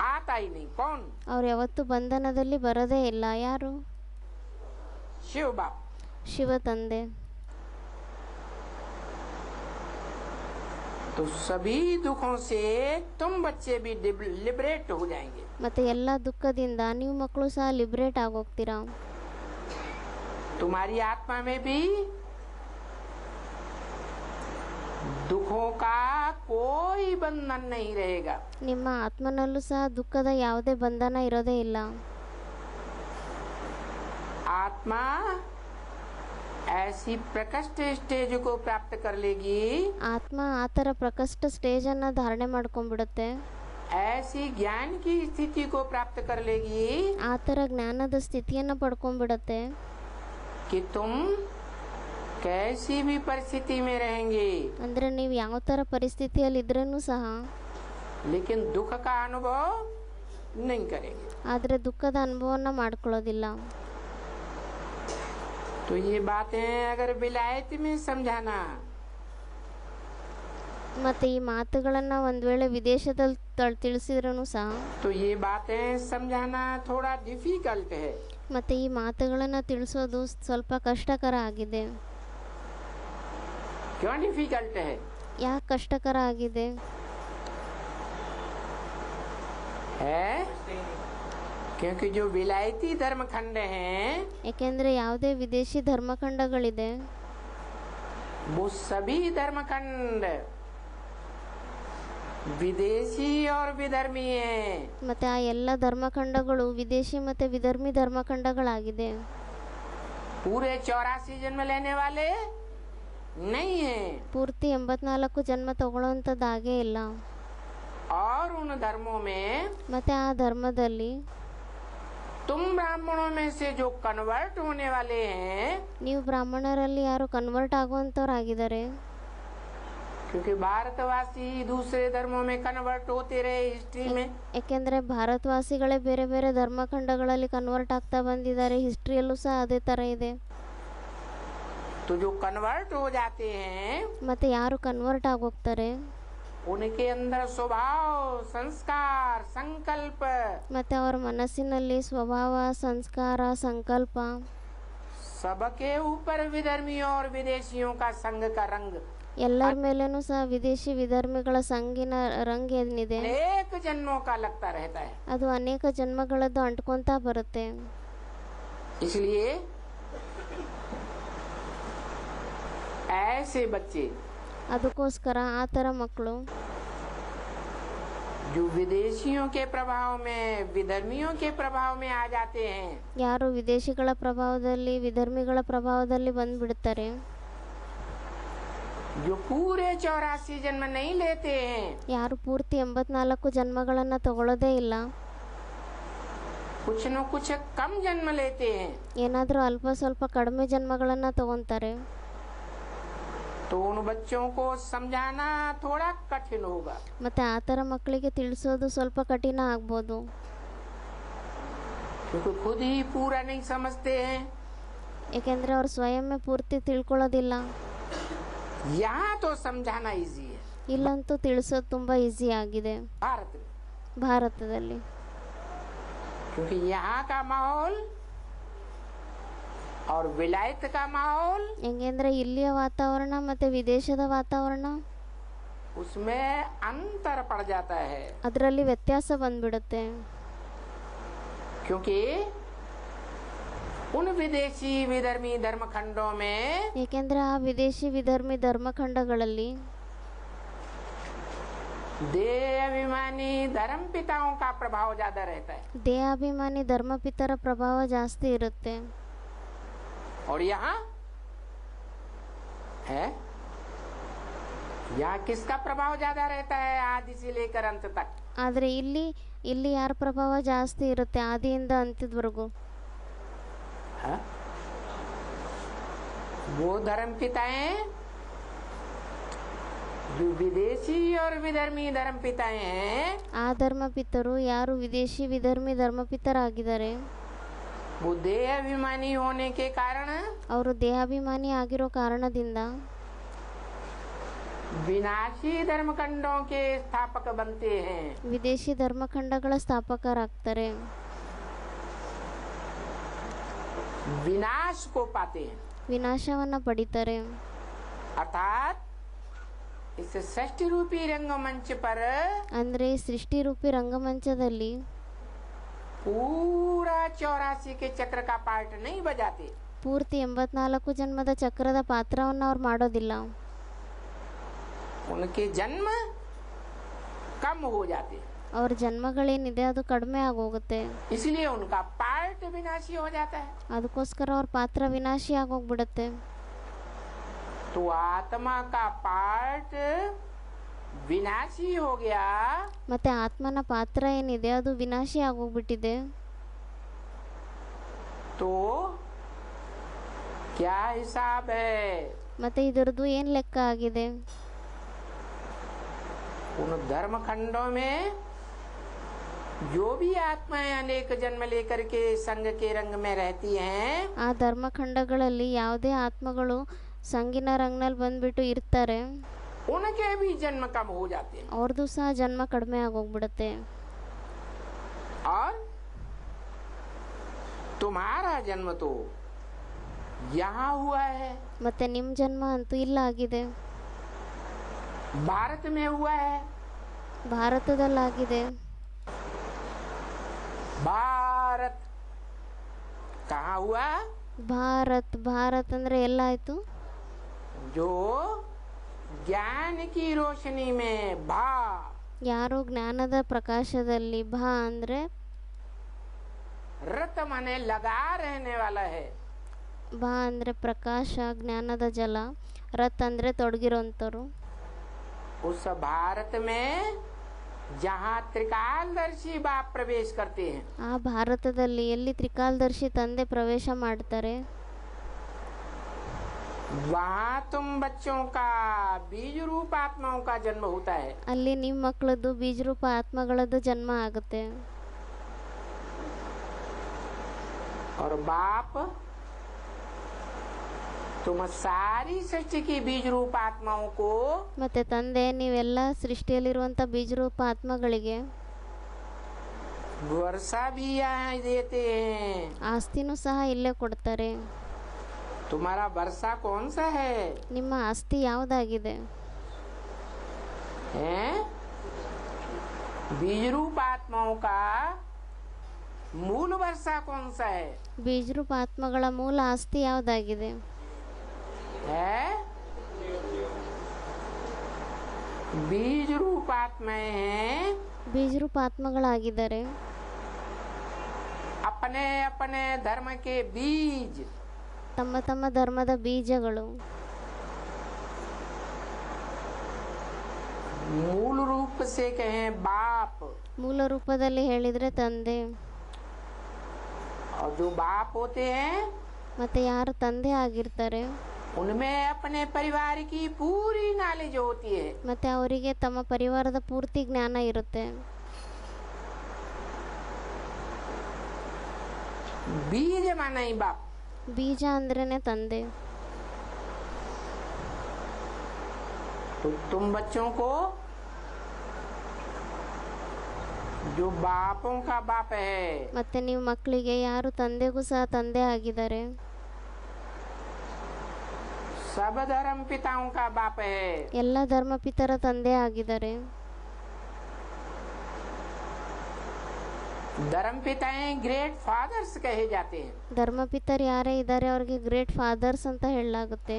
आता ही नहीं. कौन? ಅವ್ರು ಯಾವತ್ತೂ ಬಂಧನದಲ್ಲಿ ಬರೋದೇ ಇಲ್ಲ. ಯಾರು? शिव बाप. ಶಿವ ತಂದೆ. तो सभी दुखों से तुम बच्चे भी लिबरेट हो जाएंगे. ಮತ್ತೆ ಎಲ್ಲ ದುಃಖದಿಂದ ನೀವು ಮಕ್ಕಳು ಸಹ ಲಿಬ್ರೇಟ್ ಆಗೋಗ್ತೀರಾ. तुम्हारी आत्मा में भी दुखों का कोई बंधन नहीं रहेगा. ನಿಮ್ಮ ಆತ್ಮನಲ್ಲೂ ಸಹ ದುಃಖದ ಯಾವುದೇ ಬಂಧನ ಇರೋದೇ ಇಲ್ಲ. आत्मा ऐसी प्रकृष्ट स्टेज को प्राप्त कर लेगी, ಆತ್ಮ ಆ ಥರ ಪ್ರಕಷ್ಟ ಸ್ಟೇಜನ್ನು ಧಾರಣೆ ಮಾಡ್ಕೊಂಡ್ಬಿಡುತ್ತೆ, ऐसी ज्ञान की स्थिति को प्राप्त कर लेगी ಆ ಥರ ಜ್ಞಾನದ ಸ್ಥಿತಿಯನ್ನು ಪಡ್ಕೊಂಡ್ಬಿಡುತ್ತೆ कि तुम कैसी भी परिस्थिति में रहेंगे, ಅಂದರೆ ನೀವು ಯಾವ ಥರ ಪರಿಸ್ಥಿತಿಯಲ್ಲಿ ಇದ್ರೂ ಸಹ लेकिन दुख का अनुभव नहीं करेंगे. ಆದರೆ ದುಃಖದ ಅನುಭವನ ಮಾಡ್ಕೊಳ್ಳೋದಿಲ್ಲ. तो ये बातें अगर विलायत में समझाना, ಮತ್ತು ಈ ಮಾತುಗಳನ್ನು ಒಂದು ವೇಳೆ ವಿದೇಶದಲ್ಲಿ ತಿಳಿಸಿದ್ರೂ ಸಹ तो ये बातें समझाना थोड़ा डिफिकल्ट है. ಮತ್ತು ಈ ಮಾತುಗಳನ್ನು ತಿಳಿಸೋದು ಸ್ವಲ್ಪ ಕಷ್ಟಕರ ಆಗಿದೆ. क्यों डिफिकल्ट है? ಯಾಕೆ ಕಷ್ಟಕರ ಆಗಿದೆ? है क्योंकि जो विलायती धर्मखंड हैं ಯಾಕೆಂದರೆ ಯಾವುದೇ ವಿದೇಶಿ ಧರ್ಮಖಂಡಗಳಿದೆ, वो सभी धर्मखंड विदेशी और विधर्मी हैं. ಮತ್ತು ಆ ಎಲ್ಲ ಧರ್ಮಖಂಡಗಳು ವಿದೇಶಿ ಮತ್ತು ವಿಧರ್ಮಿ ಧರ್ಮಖಂಡಗಳಾಗಿದೆ. पूरे 84 जन्म लेने वाले नहीं हैं. ಪೂರ್ತಿ 84 ಜನ್ಮ ತಗೊಳ್ಳೋವಂಥದ್ದಾಗೇ ಇಲ್ಲ. और उन धर्मों में ಮತ್ತು ಆ ಧರ್ಮದಲ್ಲಿ तुम ब्राह्मणों में से जो कन्वर्ट होने वाले हैं, ನೀವು ಬ್ರಾಹ್ಮಣರಲ್ಲಿ ಯಾರು ಕನ್ವರ್ಟ್ ಆಗುವಂಥವ್ರಾಗಿದ್ದಾರೆ, क्योंकि भारतवासी दूसरे धर्मों में कन्वर्ट होते रहे हिस्ट्री में, ಯಾಕೆಂದರೆ ಭಾರತವಾಸಿಗಳೇ ಬೇರೆ ಬೇರೆ ಧರ್ಮಖಂಡಗಳಲ್ಲಿ ಕನ್ವರ್ಟ್ ಆಗ್ತಾ ಬಂದಿದ್ದಾರೆ. ಹಿಸ್ಟ್ರಿಯಲ್ಲೂ ಸಹ ಅದೇ ಥರ ಇದೆ. तो जो कन्वर्ट हो जाते हैं ಮತ್ತು ಯಾರು ಕನ್ವರ್ಟ್ ಆಗೋಗ್ತಾರೆ उनके अंदर स्वभाव, संस्कार, संकल्प ಮತ್ತು ಅವರ ಮನಸ್ಸಿನಲ್ಲಿ ಸ್ವಭಾವ, ಸಂಸ್ಕಾರ, ಸಂಕಲ್ಪ सबके ऊपर विधर्मियों और विदेशियों का संग का रंग ಎಲ್ಲರ ಮೇಲೇನೂ ಸಹ ವಿದೇಶಿ ವಿಧರ್ಮಿಗಳ ಸಂಗಿನ ರಂಗ್ ಏನಿದೆ अनेक जन्मों का लगता रहता है. ಅದು ಅನೇಕ ಜನ್ಮಗಳದ್ದು ಅಂಟ್ಕೊಂತಾ ಬರುತ್ತೆ. इसलिए ऐसे बच्चे ಅದಕ್ಕೋಸ್ಕರ ಆ ಥರ ಮಕ್ಕಳು जो विदेशियों के प्रभाव में, विधर्मियों के प्रभाव में आ जाते हैं, ಯಾರು ವಿದೇಶಿಗಳ ಪ್ರಭಾವದಲ್ಲಿ, ವಿಧರ್ಮಿಗಳ ಪ್ರಭಾವದಲ್ಲಿ ಬಂದ್ಬಿಡ್ತಾರೆ, जो पूरे 84 जन्म नहीं लेते हैं, ಯಾರು ಪೂರ್ತಿ 84 ಜನ್ಮಗಳನ್ನು ತಗೊಳ್ಳೋದೇ ಇಲ್ಲ, कुछ न कुछ कम जन्म लेते हैं, ಏನಾದರೂ ಅಲ್ಪ ಸ್ವಲ್ಪ ಕಡಿಮೆ ಜನ್ಮಗಳನ್ನು ತಗೊತಾರೆ, तो उन बच्चों को समझाना थोड़ा कठिन होगा. ಮತ್ತು ಆ ಥರ ಮಕ್ಕಳಿಗೆ ತಿಳಿಸೋದು ಸ್ವಲ್ಪ ಕಠಿಣ ಆಗ್ಬೋದು. क्योंकि खुद ही पूरा नहीं समझते हैं. ಏಕೆಂದರೆ ಅವ್ರು ಸ್ವಯಂ ಪೂರ್ತಿ ತಿಳ್ಕೊಳ್ಳೋದಿಲ್ಲ. यहाँ तो समझाना इजी है ಇಲ್ಲಂತೂ ತಿಳಿಸೋದು ತುಂಬ ಈಸಿ ಆಗಿದೆ भारत में, ಭಾರತದಲ್ಲಿ. क्योंकि यहाँ का माहौल और विलायत का माहौल, ಹೆಂಗೆಂದರೆ ಇಲ್ಲಿಯ ವಾತಾವರಣ ಮತ್ತು ವಿದೇಶದ ವಾತಾವರಣ उसमें अंतर पड़ जाता है. ಅದರಲ್ಲಿ ವ್ಯತ್ಯಾಸ ಬಂದ್ಬಿಡುತ್ತೆ. क्योंकि उन विदेशी विधर्मी धर्मखंडों में ಏಕೆಂದರೆ ಆ ವಿದೇಶಿ ವಿಧರ್ಮಿ ಧರ್ಮಖಂಡಗಳಲ್ಲಿ देह अभिमानी धर्म पिताओं का प्रभाव ज्यादा रहता है, ದೇಹಾಭಿಮಾನಿ ಧರ್ಮಪಿತರ ಪ್ರಭಾವ ಜಾಸ್ತಿ ಇರುತ್ತೆ. और यहाँ है, यहाँ किसका प्रभाव ज्यादा रहता है आदि से लेकर अंत तक? ಆದರೆ ಇಲ್ಲಿ ಯಾರ ಪ್ರಭಾವ ಜಾಸ್ತಿ ಇರುತ್ತೆ ಆದಿಯಿಂದ ಅಂತ್ಯದವರೆಗೂ? हाँ? वो धर्म पिताएं जो विदेशी और विधर्मी धर्म पिताएं हैं, ಆ ಧರ್ಮಪಿತರು ಯಾರು ವಿದೇಶಿ ವಿಧರ್ಮಿ ಧರ್ಮಪಿತರಾಗಿದ್ದಾರೆ वो देह अभिमानी होने के कारण ಅವರು ದೇಹಾಭಿಮಾನಿ ಆಗಿರೋ ಕಾರಣದಿಂದ विनाशी धर्मखंडों के स्थापक बनते हैं. ವಿದೇಶಿ ಧರ್ಮಖಂಡಗಳ ಸ್ಥಾಪಕರಾಗ್ತಾರೆ, विनाश को पाते हैं. ವಿನಾಶವನ್ನ ಪಡಿತಾರೆ. अर्थात इस षष्ठ रूपी रंगमंच पर ಅಂದ್ರೆ ಸೃಷ್ಟಿ ರೂಪಿ ರಂಗಮಂಚದಲ್ಲಿ पूरा 84 के चक्र का पार्ट नहीं बजाते. ಪೂರ್ತಿ 84 ಜನ್ಮದ ಚಕ್ರದ ಪಾತ್ರವನ್ನು ಅವ್ರು ಮಾಡೋದಿಲ್ಲ. उनके जन्म कम हो जाते, ಅವ್ರ ಜನ್ಮಗಳೇನಿದೆ ಅದು ಕಡಿಮೆ ಆಗೋಗುತ್ತೆ. इसलिए उनका पार्ट विनाशी हो जाता है. ಅದಕ್ಕೋಸ್ಕರ ಅವ್ರ ಪಾತ್ರ ವಿನಾಶಿ ಆಗೋಗ್ಬಿಡುತ್ತೆ. तो आत्मा का पार्ट विनाशी हो गया, ಮತ್ತೆ ಆತ್ಮನ ಪಾತ್ರ ಏನಿದೆ ಅದು ವಿನಾಶಿ ಆಗೋಗ್ಬಿಟ್ಟಿದೆ. तो क्या हिसाब है? ಮತ್ತೆ ಇದರದ್ದು ಏನ್ ಲೆಕ್ಕ ಆಗಿದೆ? उन धर्मखंडों में जो भी आत्माएं अनेक जन्म लेकर के संग के रंग में रहती हैं, ಆ ಧರ್ಮಖಂಡಗಳಲ್ಲಿ ಯಾವುದೇ ಆತ್ಮಗಳು ಸಂಗಿನ ರಂಗ್ನಲ್ಲಿ ಬಂದ್ಬಿಟ್ಟು ಇರ್ತಾರೆ, उनके भी जन्म कम हो जाते हैं. ಅವ್ರದ್ದು ಸಹ ಜನ್ಮ ಕಡಿಮೆ ಆಗೋಗ್ಬಿಡುತ್ತೆ. और तुम्हारा जन्म तो यहाँ हुआ है, ಮತ್ತೆ ನಿಮ್ಮ ಜನ್ಮ ಅಂತೂ ಇಲ್ಲ ಆಗಿದೆ, भारत में हुआ है. ಭಾರತದಲ್ಲಾಗಿದೆ. भारत कहाँ हुआ? ಭಾರತ್ ಅಂದ್ರೆ ಎಲ್ಲಾಯ್ತು? जो ज्ञान की रोशनी में भा, ಯಾರು ಜ್ಞಾನದ ಪ್ರಕಾಶದಲ್ಲಿ, ಭಾ ಅಂದ್ರೆ रत माने लगा रहने वाला है. ಭಾ ಅಂದ್ರೆ ಪ್ರಕಾಶ, ಜ್ಞಾನದ ಜಲ. ರತ್ ಅಂದ್ರೆ ತೊಡಗಿರೋಂಥವ್ರು. उस भारत में जहाँ त्रिकालदर्शी बाप प्रवेश करते हैं, ಆ ಭಾರತದಲ್ಲಿ ಎಲ್ಲಿ ತ್ರಿಕಾಲದರ್ಶಿ ತಂದೆ ಪ್ರವೇಶ ಮಾಡ್ತಾರೆ, वहाँ तुम बच्चों का बीज रूप आत्माओं का जन्म होता है. ಅಲ್ಲಿ ನಿಮ್ಮ ಮಕ್ಕಳದ್ದು ಬೀಜರೂಪ ಆತ್ಮಗಳದ್ದು ಜನ್ಮ ಆಗುತ್ತೆ. और बाप तुम सारी सृष्टि की बीज रूप आत्माओं को ಮತ್ತೆ ತಂದೆ ನೀವೆಲ್ಲ ಸೃಷ್ಟಿಯಲ್ಲಿರುವಂಥ ಬೀಜರೂಪ ಆತ್ಮಗಳಿಗೆ वर्षा भी यहाँ देते हैं. ಆಸ್ತಿನೂ ಸಹ ಇಲ್ಲೇ ಕೊಡ್ತಾರೆ. तुम्हारा वर्षा कौन सा है? ನಿಮ್ಮ ಆಸ್ತಿ ಯಾವುದಾಗಿದೆ? हैं? बीज रूप आत्माओं का मूल वर्षा कौन सा है? ಬೀಜರೂಪ ಆತ್ಮಗಳ ಮೂಲ ಆಸ್ತಿ ಯಾವುದಾಗಿದೆ? है बीज रूप आत्माएं हैं, ಬೀಜರೂಪ ಆತ್ಮಗಳಾಗಿದ್ದಾರೆ. अपने अपने धर्म के बीज, ತಮ್ಮ ತಮ್ಮ ಧರ್ಮದ ಬೀಜಗಳು. मूल रूप से कहें बाप, ಮೂಲ ರೂಪದಲ್ಲಿ ಹೇಳಿದ್ರೆ ತಂದೆ. और जो बाप होते हैं ಮತ್ತೆ ಯಾರು ತಂದೆ ಆಗಿರ್ತಾರೆ उनमें अपने परिवार की पूरी नॉलेज होती है. ಮತ್ತೆ ಅವರಿಗೆ ತಮ್ಮ ಪರಿವಾರದ ಪೂರ್ತಿ ಜ್ಞಾನ ಇರುತ್ತೆ. बीज माना ही बाप. ಬೀಜ ಅಂದ್ರೇನೆ ತಂದೆ. तो तुम बच्चों को जो बापों का बाप है, ಮತ್ತೆ ನೀವು ಮಕ್ಕಳಿಗೆ ಯಾರು ತಂದೆಗೂ ಸಹ ತಂದೆ ಆಗಿದ್ದಾರೆ, सब धर्म पिताओं का बाप है. ಎಲ್ಲ ಧರ್ಮಪಿತರ ತಂದೆ ಆಗಿದ್ದಾರೆ. धर्म पिताएं ग्रेट फादर्स कहे जाते हैं। ಧರ್ಮಪಿತರು ಯಾರೇ ಇದ್ದಾರೆ ಅವ್ರಿಗೆ ಗ್ರೇಟ್ ಫಾದರ್ಸ್ ಅಂತ ಹೇಳಲಾಗುತ್ತೆ.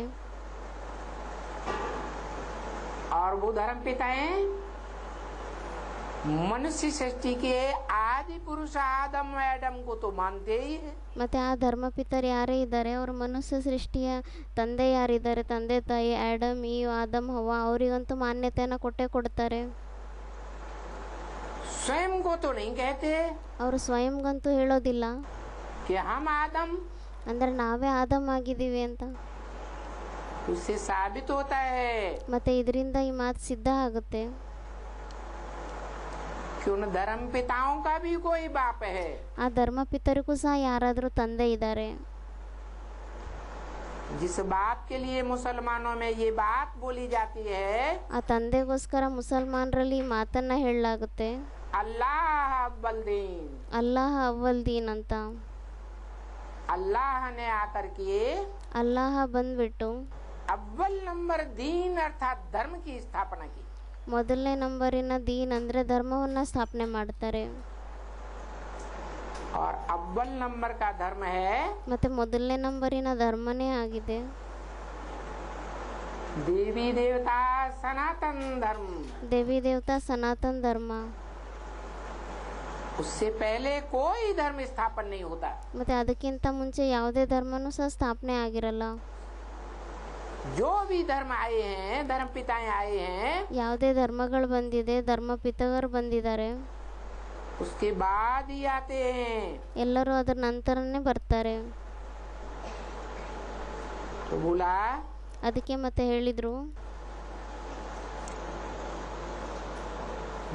और वो धर्म पिताएं मनुष्य सृष्टि के आदि पुरुष आदम एडम को तो मानते ही है। ಮತ್ತೆ ಆ ಧರ್ಮಪಿತರು ಯಾರೇ ಇದ್ದಾರೆ ಅವರು ಮನುಷ್ಯ ಸೃಷ್ಟಿಯ ತಂದೆ ಯಾರಿದ್ದಾರೆ, ತಂದೆ ತಾಯಿ ಆಡಮ್ ಈವ್ ಆದಮ್ ಹವ್ವ, ಅವರಿಗಂತೂ ಮಾನ್ಯತೆಯನ್ನು ಕೊಟ್ಟೇ ಕೊಡ್ತಾರೆ. स्वयं को तो नहीं कहते ಅವರು ಸ್ವಯಂಗಂತೂ ಹೇಳೋದಿಲ್ಲ कि हम आदम, ಅಂದರೆ ನಾವೇ ಆದಮ್ ಆಗಿದ್ದೀವಿ ಅಂತ. उससे साबित होता है ಮತ್ತೆ ಇದರಿಂದ ಈ ಮಾತು ಸಿದ್ಧ ಆಗುತ್ತೆ कि उन धर्म पिताओं का भी कोई बाप है। ಆ ಧರ್ಮಪಿತರಿಗೂ ಸಹ ಯಾರಾದರೂ ತಂದೆ ಇದ್ದಾರೆ. जिस बाप के लिए मुसलमानों में ये बात बोली जाती है, ಆ ತಂದೆಗೋಸ್ಕರ ಮುಸಲ್ಮಾನರಲ್ಲಿ ಈ ಮಾತನ್ನ ಹೇಳಲಾಗುತ್ತೆ, अल्लाह अव्वल दीन। ಅಲ್ಲಾಹ ಅವ್ವಲ್ ದೀನ್ ಅಂತ. अल्लाह ने आकर के ಅಲ್ಲಾಹ ಬಂದ್ಬಿಟ್ಟು अव्वल नंबर दीन अर्थात धर्म की स्थापना की। ಮೊದಲನೇ ನಂಬರಿನ ದೀನ್ ಅಂದರೆ ಧರ್ಮವನ್ನು ಸ್ಥಾಪನೆ ಮಾಡ್ತಾರೆ. और अव्वल नंबर का धर्म है ಮತ್ತೆ ಮೊದಲನೇ ನಂಬರಿನ ಧರ್ಮನೇ ಆಗಿದೆ देवी देवता सनातन धर्म। ದೇವಿ ದೇವತಾ ಸನಾತನ ಧರ್ಮ. उससे पहले कोई धर्म स्थापन नहीं होता। ಮತ್ತೆ ಅದಕ್ಕಿಂತ ಮುಂಚೆ ಯಾವುದೇ ಧರ್ಮನೂ ಸಹ ಸ್ಥಾಪನೆ ಆಗಿರಲ್ಲ. जो भी धर्म आए हैं, धर्म पिताएं आए हैं, ಯಾವುದೇ ಧರ್ಮಗಳು ಬಂದಿದೆ, ಧರ್ಮಪಿತವರು ಬಂದಿದ್ದಾರೆ, उसके बाद ही आते हैं। ಎಲ್ಲರೂ ಅದರ ನಂತರನೇ ಬರ್ತಾರೆ. तो बोला ಅದಕ್ಕೆ ಮತ್ತೆ ಹೇಳಿದ್ರು,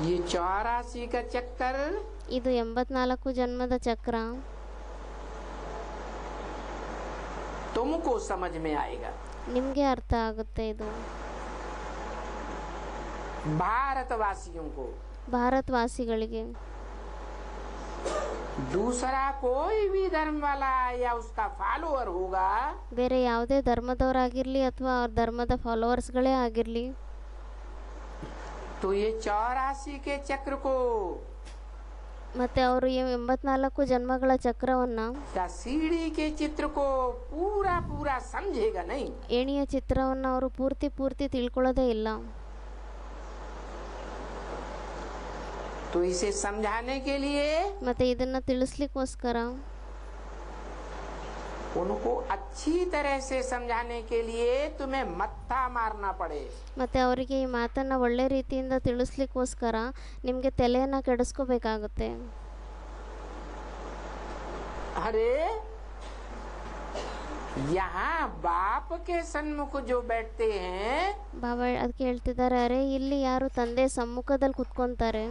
ये 84 का चक्कर ಇದು 84 ಜನ್ಮದ ಚಕ್ರ तुमको समझ में आएगा। ನಿಮಗೆ ಅರ್ಥ ಆಗುತ್ತೆ. ಇದು भारतवासियों को, ಭಾರತವಾಸಿಗಳಿಗೆ. दूसरा कोई भी धर्म वाला या उसका फॉलोअर होगा, ಬೇರೆ ಯಾವುದೇ ಧರ್ಮದವರಾಗಿರಲಿ ಅಥವಾ ಅವ್ರ ಧರ್ಮದ ಫಾಲೋವರ್ಸ್ಗಳೇ ಆಗಿರಲಿ, तो ये 84 के चक्र को ಮತ್ತೆ ಅವರು 84 ಜನ್ಮಗಳ ಚಕ್ರವನ್ನ, या सीढ़ी के चित्र को पूरा पूरा समझेगा नहीं। ಏಣಿಯ ಚಿತ್ರವನ್ನು ಅವರು ಪೂರ್ತಿ ತಿಳ್ಕೊಳ್ಳೋದೇ ಇಲ್ಲ. तो इसे समझाने के लिए ಮತ್ತೆ ಇದನ್ನ ತಿಳಿಸ್ಲಿಕ್ಕೋಸ್ಕರ, उनको अच्छी तरह से समझाने के लिए तुम्हें मत्था मारना पड़े। ಮತ್ತೆ ಅವರಿಗೆ ಈ ಮಾತನ್ನ ಒಳ್ಳೆ ರೀತಿಯಿಂದ ತಿಳಿಸ್ಲಿಕ್ಕೋಸ್ಕರ ನಿಮಗೆ ತಲೆಯನ್ನ ಕೆಡಿಸ್ಕೋಬೇಕಾಗುತ್ತೆ. अरे यहाँ बाप के सन्मुख जो बैठते हैं, ಬಾಬಾ ಅದಕ್ಕೆ ಹೇಳ್ತಿದ್ದಾರೆ, ಅರೆ ಇಲ್ಲಿ ಯಾರು ತಂದೆ ಸಮ್ಮುಖದಲ್ಲಿ ಕುತ್ಕೊಂತಾರೆ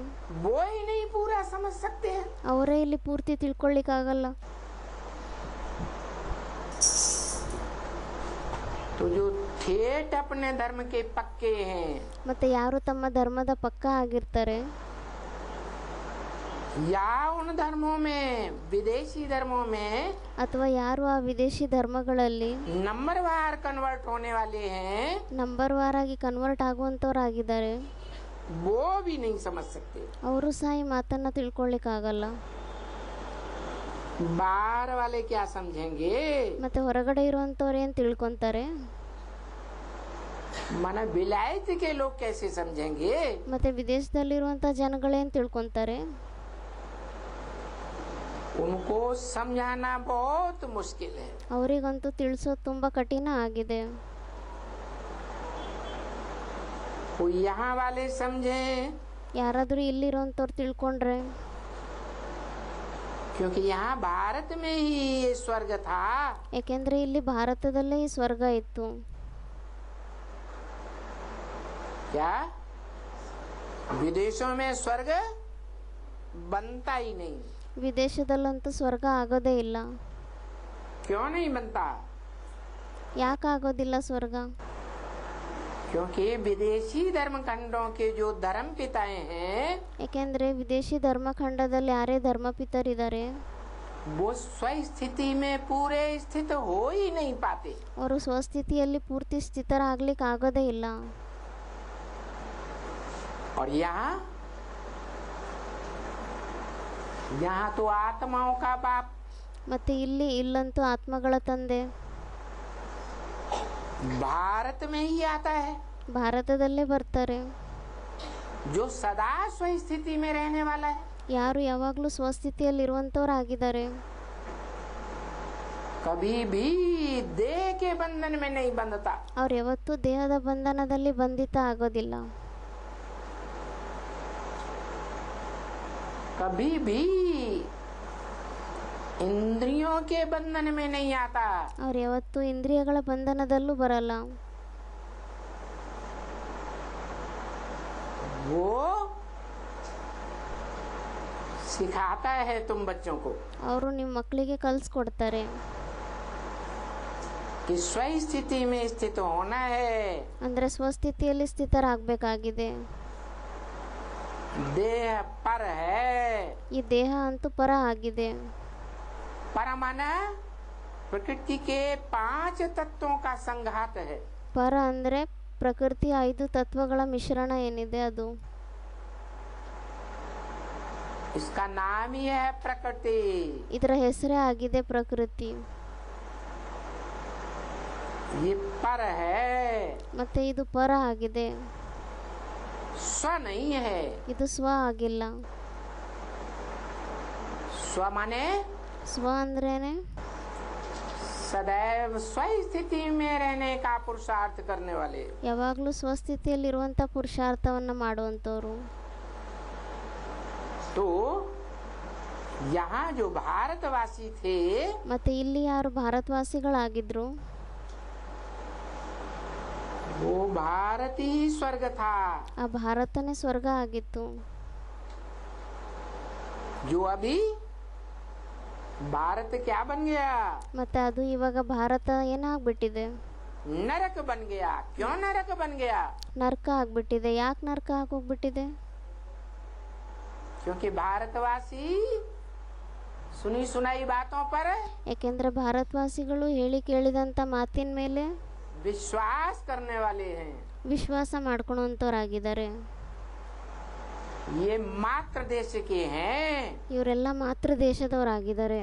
वो ही नहीं पूरा समझ सकते हैं। ಅವರೇ ಇಲ್ಲಿ ಪೂರ್ತಿ ತಿಳ್ಕೊಳ್ಳಿಕ್ಕಾಗಲ್ಲ. तो जो ठेठ अपने धर्म के पक्के हैं, ಮತ್ತೆ ಯಾರು ತಮ್ಮ ಧರ್ಮದ ಪಕ್ಕ ಆಗಿರ್ತಾರೆ, या उन धर्मों में, विदेशी धर्मों में ಅಥವಾ ಯಾರು ಆ ವಿದೇಶಿ ಧರ್ಮಗಳಲ್ಲಿ नंबरवार कन्वर्ट होने वाले हैं, ನಂಬರ್ ವಾರ್ ಆಗಿ ಕನ್ವರ್ಟ್ ಆಗುವಂಥವ್ರಾಗಿದ್ದಾರೆ, वो भी नहीं समझ सकते। ಅವರು ಸಹ ಈ ಮಾತನ್ನ ತಿಳ್ಕೊಳ್ಳಿಕ್ಕಾಗಲ್ಲ. बाहर वाले क्या समझेंगे, ಮತ್ತೆ ಹೊರಗಡೆ ಇರುವಂಥವ್ರು ಏನು ತಿಳ್ಕೊಂತಾರೆ, मन विलायत के लोग कैसे समझेंगे। ಮತ್ತೆ ವಿದೇಶದಲ್ಲಿರುವಂಥ ಜನಗಳೇನು ತಿಳ್ಕೊಂತಾರೆ, उनको समझाना बहुत मुश्किल है। ಅವರಿಗಂತೂ ತಿಳಿಸೋದು ತುಂಬ ಕಠಿಣ ಆಗಿದೆ. कोई यहाँ वाले समझे, ಯಾರಾದರೂ ಇಲ್ಲಿರೋಂಥವ್ರು ತಿಳ್ಕೊಂಡ್ರೆ, क्योंकि यहाँ भारत में ही ये स्वर्ग था। ಯಾಕೆಂದರೆ ಇಲ್ಲಿ ಭಾರತದಲ್ಲೇ ಈ ಸ್ವರ್ಗ ಇತ್ತು. क्या विदेशों में स्वर्ग बनता ही नहीं। ವಿದೇಶದಲ್ಲಂತೂ ಸ್ವರ್ಗ ಆಗೋದೇ ಇಲ್ಲ. क्यों नहीं बनता, ಯಾಕೆ ಆಗೋದಿಲ್ಲ ಸ್ವರ್ಗ, क्योंकि विदेशी धर्म खंडों के जो धर्म पिताएं हैं, ಯಾಕೆಂದರೆ ವಿದೇಶಿ ಧರ್ಮಖಂಡದಲ್ಲಿ ಯಾರೇ ಧರ್ಮಪಿತರಿದ್ದಾರೆ वो स्वस्थिति में पूरे स्थित हो ही नहीं पाते। ಅವರು ಸ್ವಸ್ಥಿತಿಯಲ್ಲಿ ಪೂರ್ತಿ ಸ್ಥಿತರಾಗ್ಲಿಕ್ಕೆ ಆಗೋದೇ ಇಲ್ಲ. और यहाँ यहाँ तो आत्माओं का बाप, ಮತ್ತು ಇಲ್ಲಂತೂ ಆತ್ಮಗಳ ತಂದೆ भारत में ही आता है, ಭಾರತದಲ್ಲೇ ಬರ್ತಾರೆ. जो सदा स्वस्थिति में रहने वाला है. ಯಾರು ಯಾವಾಗಲೂ ಸ್ವಸ್ಥಿತಿಯಲ್ಲಿರುವಂಥವ್ರಾಗಿದ್ದಾರೆ. कभी भी देह के बंधन में नहीं बंधता. ಅವ್ರು ಯಾವತ್ತೂ ದೇಹದ ಬಂಧನದಲ್ಲಿ ಬಂಧಿತ ಆಗೋದಿಲ್ಲ. कभी भी इंद्रियों के बंधन में नहीं आता. ಅವ್ರು ಯಾವತ್ತೂ ಇಂದ್ರಿಯಗಳ ಬಂಧನದಲ್ಲೂ ಬರಲ್ಲ. वो सिखाता है तुम बच्चों को ಅವರು ನಿಮ್ಮ ಮಕ್ಕಳಿಗೆ ಕಲಿಸ್ಕೊಡ್ತಾರೆ कि स्वस्थिति में स्थित होना है. ಅಂದರೆ ಸ್ವಸ್ಥಿತಿಯಲ್ಲಿ ಸ್ಥಿತರಾಗಬೇಕಾಗಿದೆ. देह पर है. ಈ ದೇಹ ಅಂತೂ ಪರ ಆಗಿದೆ. पर माना प्रकृति के 5 तत्वों का संघात है. ಪರ ಅಂದರೆ ಪ್ರಕೃತಿ 5 ತತ್ವಗಳ ಮಿಶ್ರಣ ಏನಿದೆ ಅದು. इसका नाम ही है प्रकृति. ಇದರ ಹೆಸರೇ ಆಗಿದೆ ಪ್ರಕೃತಿ. ये पर है, ಮತ್ತೆ ಇದು ಪರ ಆಗಿದೆ. स्व नहीं है. ಇದು ಸ್ವ ಆಗಿಲ್ಲ. स्व माने ಸ್ವ ಅಂದ್ರೇನೆ सदैव स्वस्थिति में रहने का पुरुषार्थ करने वाले. ಯಾವಾಗಲೂ ಸ್ವಸ್ಥಿತಿಯಲ್ಲಿರುವಂಥ ಪುರುಷಾರ್ಥವನ್ನು ಮಾಡುವಂಥವ್ರು. तो यहाँ जो भारतवासी थे, ಮತ್ತೆ ಇಲ್ಲಿ ಯಾರು ಭಾರತವಾಸಿಗಳಾಗಿದ್ರು वो भारत ही स्वर्ग था. ಆ ಭಾರತನೇ ಸ್ವರ್ಗ ಆಗಿತ್ತು. जो अभी भारत क्या बन गया? ಮತ್ತೆ ಅದು ಇವಾಗ ಭಾರತ ಏನಾಗ್ಬಿಟ್ಟಿದೆ? नरक बन गया. क्यों नरक बन गया? ನರಕ ಆಗ್ಬಿಟ್ಟಿದೆ. ಯಾಕೆ ನರಕ ಆಗೋಗ್ಬಿಟ್ಟಿದೆ? क्योंकि भारतवासी सुनी सुनाई बातों पर ಯಾಕೆಂದ್ರೆ ಭಾರತವಾಸಿಗಳು ಹೇಳಿ ಕೇಳಿದಂಥ ಮಾತಿನ ಮೇಲೆ विश्वास करने वाले हैं. ವಿಶ್ವಾಸ ಮಾಡ್ಕೊಳ್ಳೋಂಥವ್ರಾಗಿದ್ದಾರೆ. ये मात्र देश के हैं. ಇವರೆಲ್ಲ ಮಾತೃ ದೇಶದವರಾಗಿದ್ದಾರೆ.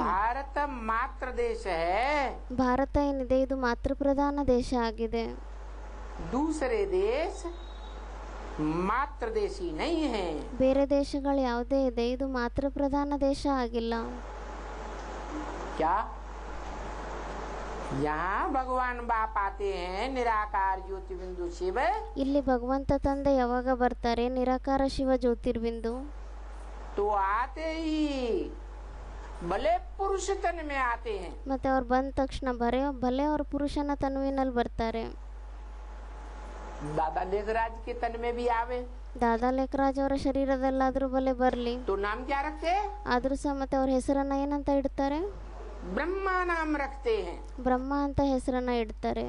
भारत मात्र देश है. ಭಾರತ ಏನಿದೆ ಇದು ಮಾತೃ ಪ್ರಧಾನ ದೇಶ ಆಗಿದೆ. दूसरे देश मात्र देशी नहीं है. ಬೇರೆ ದೇಶಗಳು ಯಾವುದೇ ಇದೆ ಇದು ಮಾತೃ ಪ್ರಧಾನ ದೇಶ ಆಗಿಲ್ಲ. क्या यहाँ भगवान बाप आते हैं निराकार ज्योति बिंदु शिव. ಇಲ್ಲಿ ಭಗವಂತ ತಂದೆ ಯಾವಾಗ ಬರ್ತಾರೆ ನಿರಾಕಾರ ಶಿವ ಜ್ಯೋತಿರ್ಬಿಂದು. तो आते ही भले पुरुष तन में आते हैं. ಮತ್ತೆ ಅವ್ರು ಬಂದ ತಕ್ಷಣ ಭಲೆ ಅವ್ರ ಪುರುಷನ ತನುವಿನಲ್ಲಿ ಬರ್ತಾರೆ. दादा लेखराज के तन में भी आवे. ದಾದಾ ಲೇಖರಾಜ್ ಅವರ ಶರೀರದಲ್ಲಾದ್ರೂ ಭಲೆ ಬರ್ಲಿ. तो नाम क्या रखते हैं? ಆದ್ರೂ ಸಹ ಮತ್ತೆ ಅವ್ರ ಹೆಸರನ್ನ ಏನಂತ ಇಡ್ತಾರೆ? ब्रह्मा नाम रखते हैं. ಬ್ರಹ್ಮ ಅಂತ ಹೆಸರನ್ನ ಇಡ್ತಾರೆ.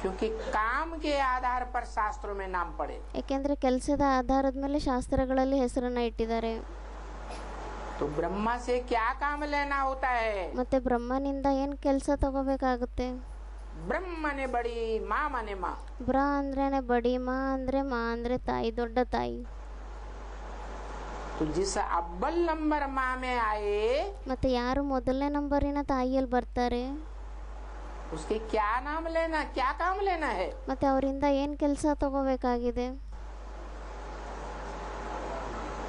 क्योंकि काम के आधार पर शास्त्रों में नाम पड़े. ಯಾಕೆಂದ್ರೆ ಕೆಲಸದ ಆಧಾರದ ಮೇಲೆ ಶಾಸ್ತ್ರಗಳಲ್ಲಿ ಹೆಸರನ್ನ ಇಟ್ಟಿದ್ದಾರೆ. तो ब्रह्मा से क्या काम लेना होता है? ಮತ್ತೆ ಬ್ರಹ್ಮನಿಂದ ಏನ್ ಕೆಲಸ ತಗೋಬೇಕಾಗುತ್ತೆ? ब्रह्म ने बड़ी, माँ माने माँ. ಬ್ರ ಅಂದ್ರೇನೆ ಬಡಿ, ಮಾ ಅಂದ್ರೆ ತಾಯಿ, ದೊಡ್ಡ ತಾಯಿ. तो जिस अव्वल नंबर माँ में आए ಮತ್ತೆ ಯಾರು ಮೊದಲನೇ ನಂಬರಿನ ತಾಯಿಯಲ್ಲಿ ಬರ್ತಾರೆ उसके क्या नाम लेना, क्या काम लेना है? ಮತ್ತೆ ಅವರಿಂದ ಏನ್ ಕೆಲಸ ತಗೋಬೇಕಾಗಿದೆ?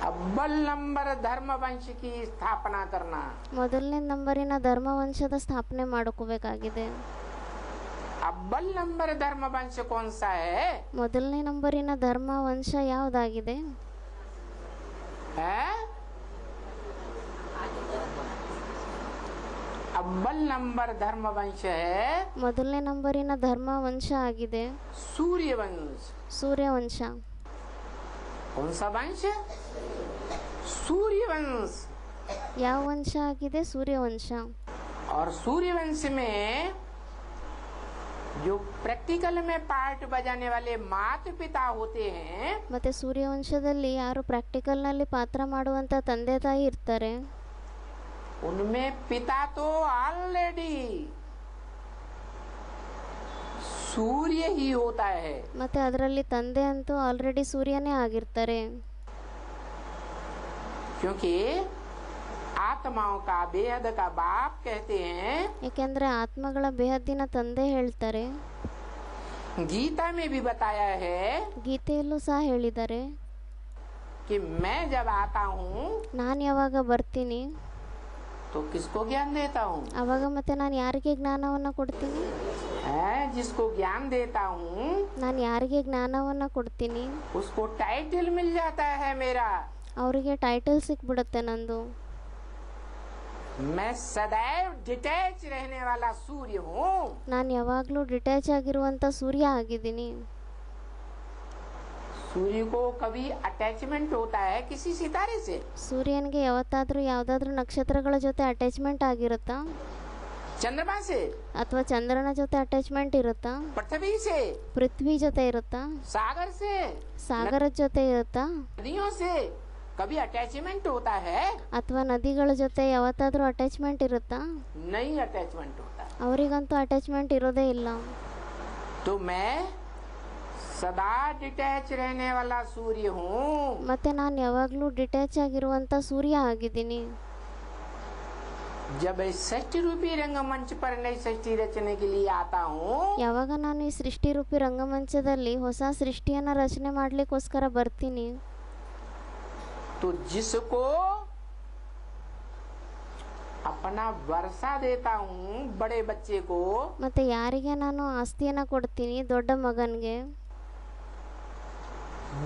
अव्वल नंबर धर्म वंश की स्थापना करना. ಮೊದಲನೇ ನಂಬರಿನ ಧರ್ಮ ವಂಶದ ಸ್ಥಾಪನೆ ಮಾಡ್ಕೋಬೇಕಾಗಿದೆ. अव्वल नंबर धर्म वंश कौन सा है? ಮೊದಲನೇ ನಂಬರಿನ ಧರ್ಮ ವಂಶ ಯಾವ್ದಾಗಿದೆ? है अव्वल नंबर धर्म वंश है ಮೊದಲನೇ ನಂಬರಿನ ಧರ್ಮ ವಂಶ ಆಗಿದೆ सूर्य वंश. ಸೂರ್ಯ ವಂಶ. कौन सा वंश? सूर्य वंश. ಯಾವ ವಂಶ ಆಗಿದೆ? ಸೂರ್ಯ ವಂಶ. और सूर्य वंश में जो प्रैक्टिकल में पार्ट बजाने वाले माता पिता होते हैं, ಮತ್ತೆ ಸೂರ್ಯ ವಂಶದಲ್ಲಿ ಯಾರು ಪ್ರಾಕ್ಟಿಕಲ್ ನಲ್ಲಿ ಪಾತ್ರ ಮಾಡುವಂತ ತಂದೆ ತಾಯಿ ಇರ್ತಾರೆ, उनमें पिता तो ऑलरेडी सूर्य ही होता है. ಮತ್ತೆ ಅದರಲ್ಲಿ ತಂದೆ ಅಂತೂ ಆಲ್ರೆಡಿ ಸೂರ್ಯನೇ ಆಗಿರ್ತಾರೆ. क्योंकि आत्माओं का बेहद का बाप कहते हैं, ಏಕೆಂದರೆ ಆತ್ಮಗಳ ಬೇಹದ್ದಿನ ತಂದೆ ಹೇಳ್ತಾರೆ, गीता में भी बताया है ಗೀತೆಯಲ್ಲೂ ಸಹ ಹೇಳಿದ್ದಾರೆ, कि मैं जब आता हूँ ನಾನು ಯಾವಾಗ ಬರ್ತೀನಿ तो किसको ज्ञान देता हूँ? ಆವಾಗ ಮತ್ತೆ ನಾನು ಯಾರಿಗೆ ಜ್ಞಾನವನ್ನು ಕೊಡ್ತೀನಿ? जिसको ज्ञान देता हूँ ನಾನು ಯಾರಿಗೆ ಜ್ಞಾನವನ್ನು ಕೊಡ್ತೀನಿ उसको टाइटल मिल जाता है मेरा। ಅವರಿಗೆ ಟೈಟಲ್ ಸಿಕ್ಬಿಡುತ್ತೆ ನಂದು. मैं सदैव डिटैच रहने वाला सूर्य हूँ। ನಾನು ಯಾವಾಗಲೂ ಡಿಟ್ಯಾಚ್ ಆಗಿರುವಂಥ ಸೂರ್ಯ ಆಗಿದ್ದೀನಿ. सूर्य को कभी अटैचमेंट होता है किसी सितारे से? ಸೂರ್ಯನಿಗೆ ಯಾವತ್ತಾದರೂ ಯಾವುದಾದ್ರೂ ನಕ್ಷತ್ರಗಳ ಜೊತೆ ಅಟ್ಯಾಚ್ಮೆಂಟ್ ಆಗಿರುತ್ತಾ? चंद्रमा से? ಅಥವಾ ಚಂದ್ರನ ಜೊತೆ ಅಟ್ಯಾಚ್ಮೆಂಟ್ ಇರುತ್ತಾ? पृथ्वी से? ಪೃಥ್ವಿ ಜೊತೆ ಇರುತ್ತಾ? सागर से? ಸಾಗರದ ಜೊತೆ ಇರುತ್ತಾ? नदियों से कभी अटैचमेंट होता है? ಅಥವಾ ನದಿಗಳ ಜೊತೆ ಯಾವತ್ತಾದರೂ ಅಟ್ಯಾಚ್ಮೆಂಟ್ ಇರುತ್ತಾ? नहीं अटैचमेंट होता। ಅವರಿಗಂತೂ ಅಟ್ಯಾಚ್ಮೆಂಟ್ ಇರೋದೇ ಇಲ್ಲ. तो मैं सदा डिटैच रहने वाला सूर्य हूँ। ಮತ್ತೆ ನಾನು ಯಾವಾಗಲೂ ಡಿಟ್ಯಾಚ್ ಆಗಿರುವಂಥ ಸೂರ್ಯ ಆಗಿದ್ದೀನಿ. जब षष्ठी रूपी रंगमंच पर नई सृष्टि रचने के लिए आता हूँ ಯಾವಾಗ ನಾನು ಈ ಸೃಷ್ಟಿ ರೂಪಿ ರಂಗಮಂಚದಲ್ಲಿ ಹೊಸ ಸೃಷ್ಟಿಯನ್ನು ರಚನೆ ಮಾಡಲಿಕ್ಕೋಸ್ಕರ ಬರ್ತೀನಿ, तो जिसको अपना वर्षा देता हूँ बड़े बच्चे को, ಮತ್ತೆ ಯಾರಿಗೆ ನಾನು ಆಸ್ತಿಯನ್ನು ಕೊಡ್ತೀನಿ? ದೊಡ್ಡ ಮಗನಿಗೆ.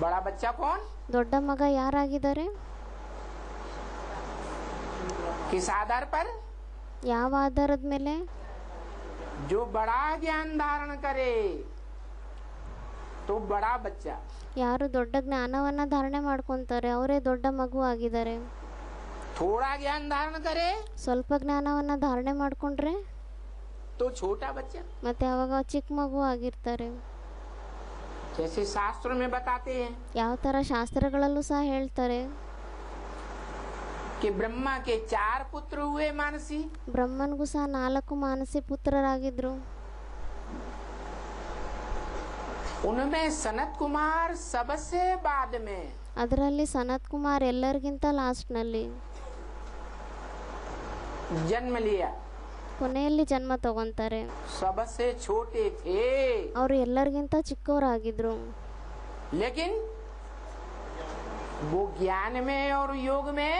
बड़ा बच्चा कौन? ದೊಡ್ಡ ಮಗ ಯಾರಾಗಿದ್ದಾರೆ? किस आधार पर? ಯಾವ ಆಧಾರದ ಮೇಲೆ? जो बड़ा ज्ञान धारण करे तो बड़ा बच्चा, ಯಾರು ದೊಡ್ಡ ಜ್ಞಾನವನ್ನು ಧಾರಣೆ ಮಾಡ್ಕೊತಾರೆ ಅವರೇ ದೊಡ್ಡ ಮಗು ಆಗಿದ್ದಾರೆ. थोड़ा ज्ञान धारण करे ಸ್ವಲ್ಪ ಜ್ಞಾನವನ್ನು ಧಾರಣೆ ಮಾಡಿಕೊಂಡ್ರೆ तो छोटा बच्चा। ಮತ್ತೆ ಅವಾಗ ಚಿಕ್ಕ ಮಗು ಆಗಿರ್ತಾರೆ. जैसे शास्त्रों में बताते हैं ಯಾವ ಥರ ಶಾಸ್ತ್ರಗಳಲ್ಲೂ ಸಹ ಹೇಳ್ತಾರೆ, कि ब्रह्मा के 4 पुत्र हुए मानसी, ಬ್ರಹ್ಮನ್ಗೂ ಸಹ 4 ಮಾನಸಿ ಪುತ್ರರಾಗಿದ್ರು. उनमें सनत कुमार सबसे बाद में, ಅದರಲ್ಲಿ ಸನತ್ ಕುಮಾರ್ ಎಲ್ಲರಿಗಿಂತ ಲಾಸ್ಟ್ನಲ್ಲಿ जन्म लिया, ಕೊನೆಯಲ್ಲಿ ಜನ್ಮ ತಗೊಂತಾರೆ. सबसे छोटे थे, ಅವರು ಎಲ್ಲರಿಗಿಂತ ಚಿಕ್ಕವರಾಗಿದ್ರು. लेकिन वो ज्ञान में और योग में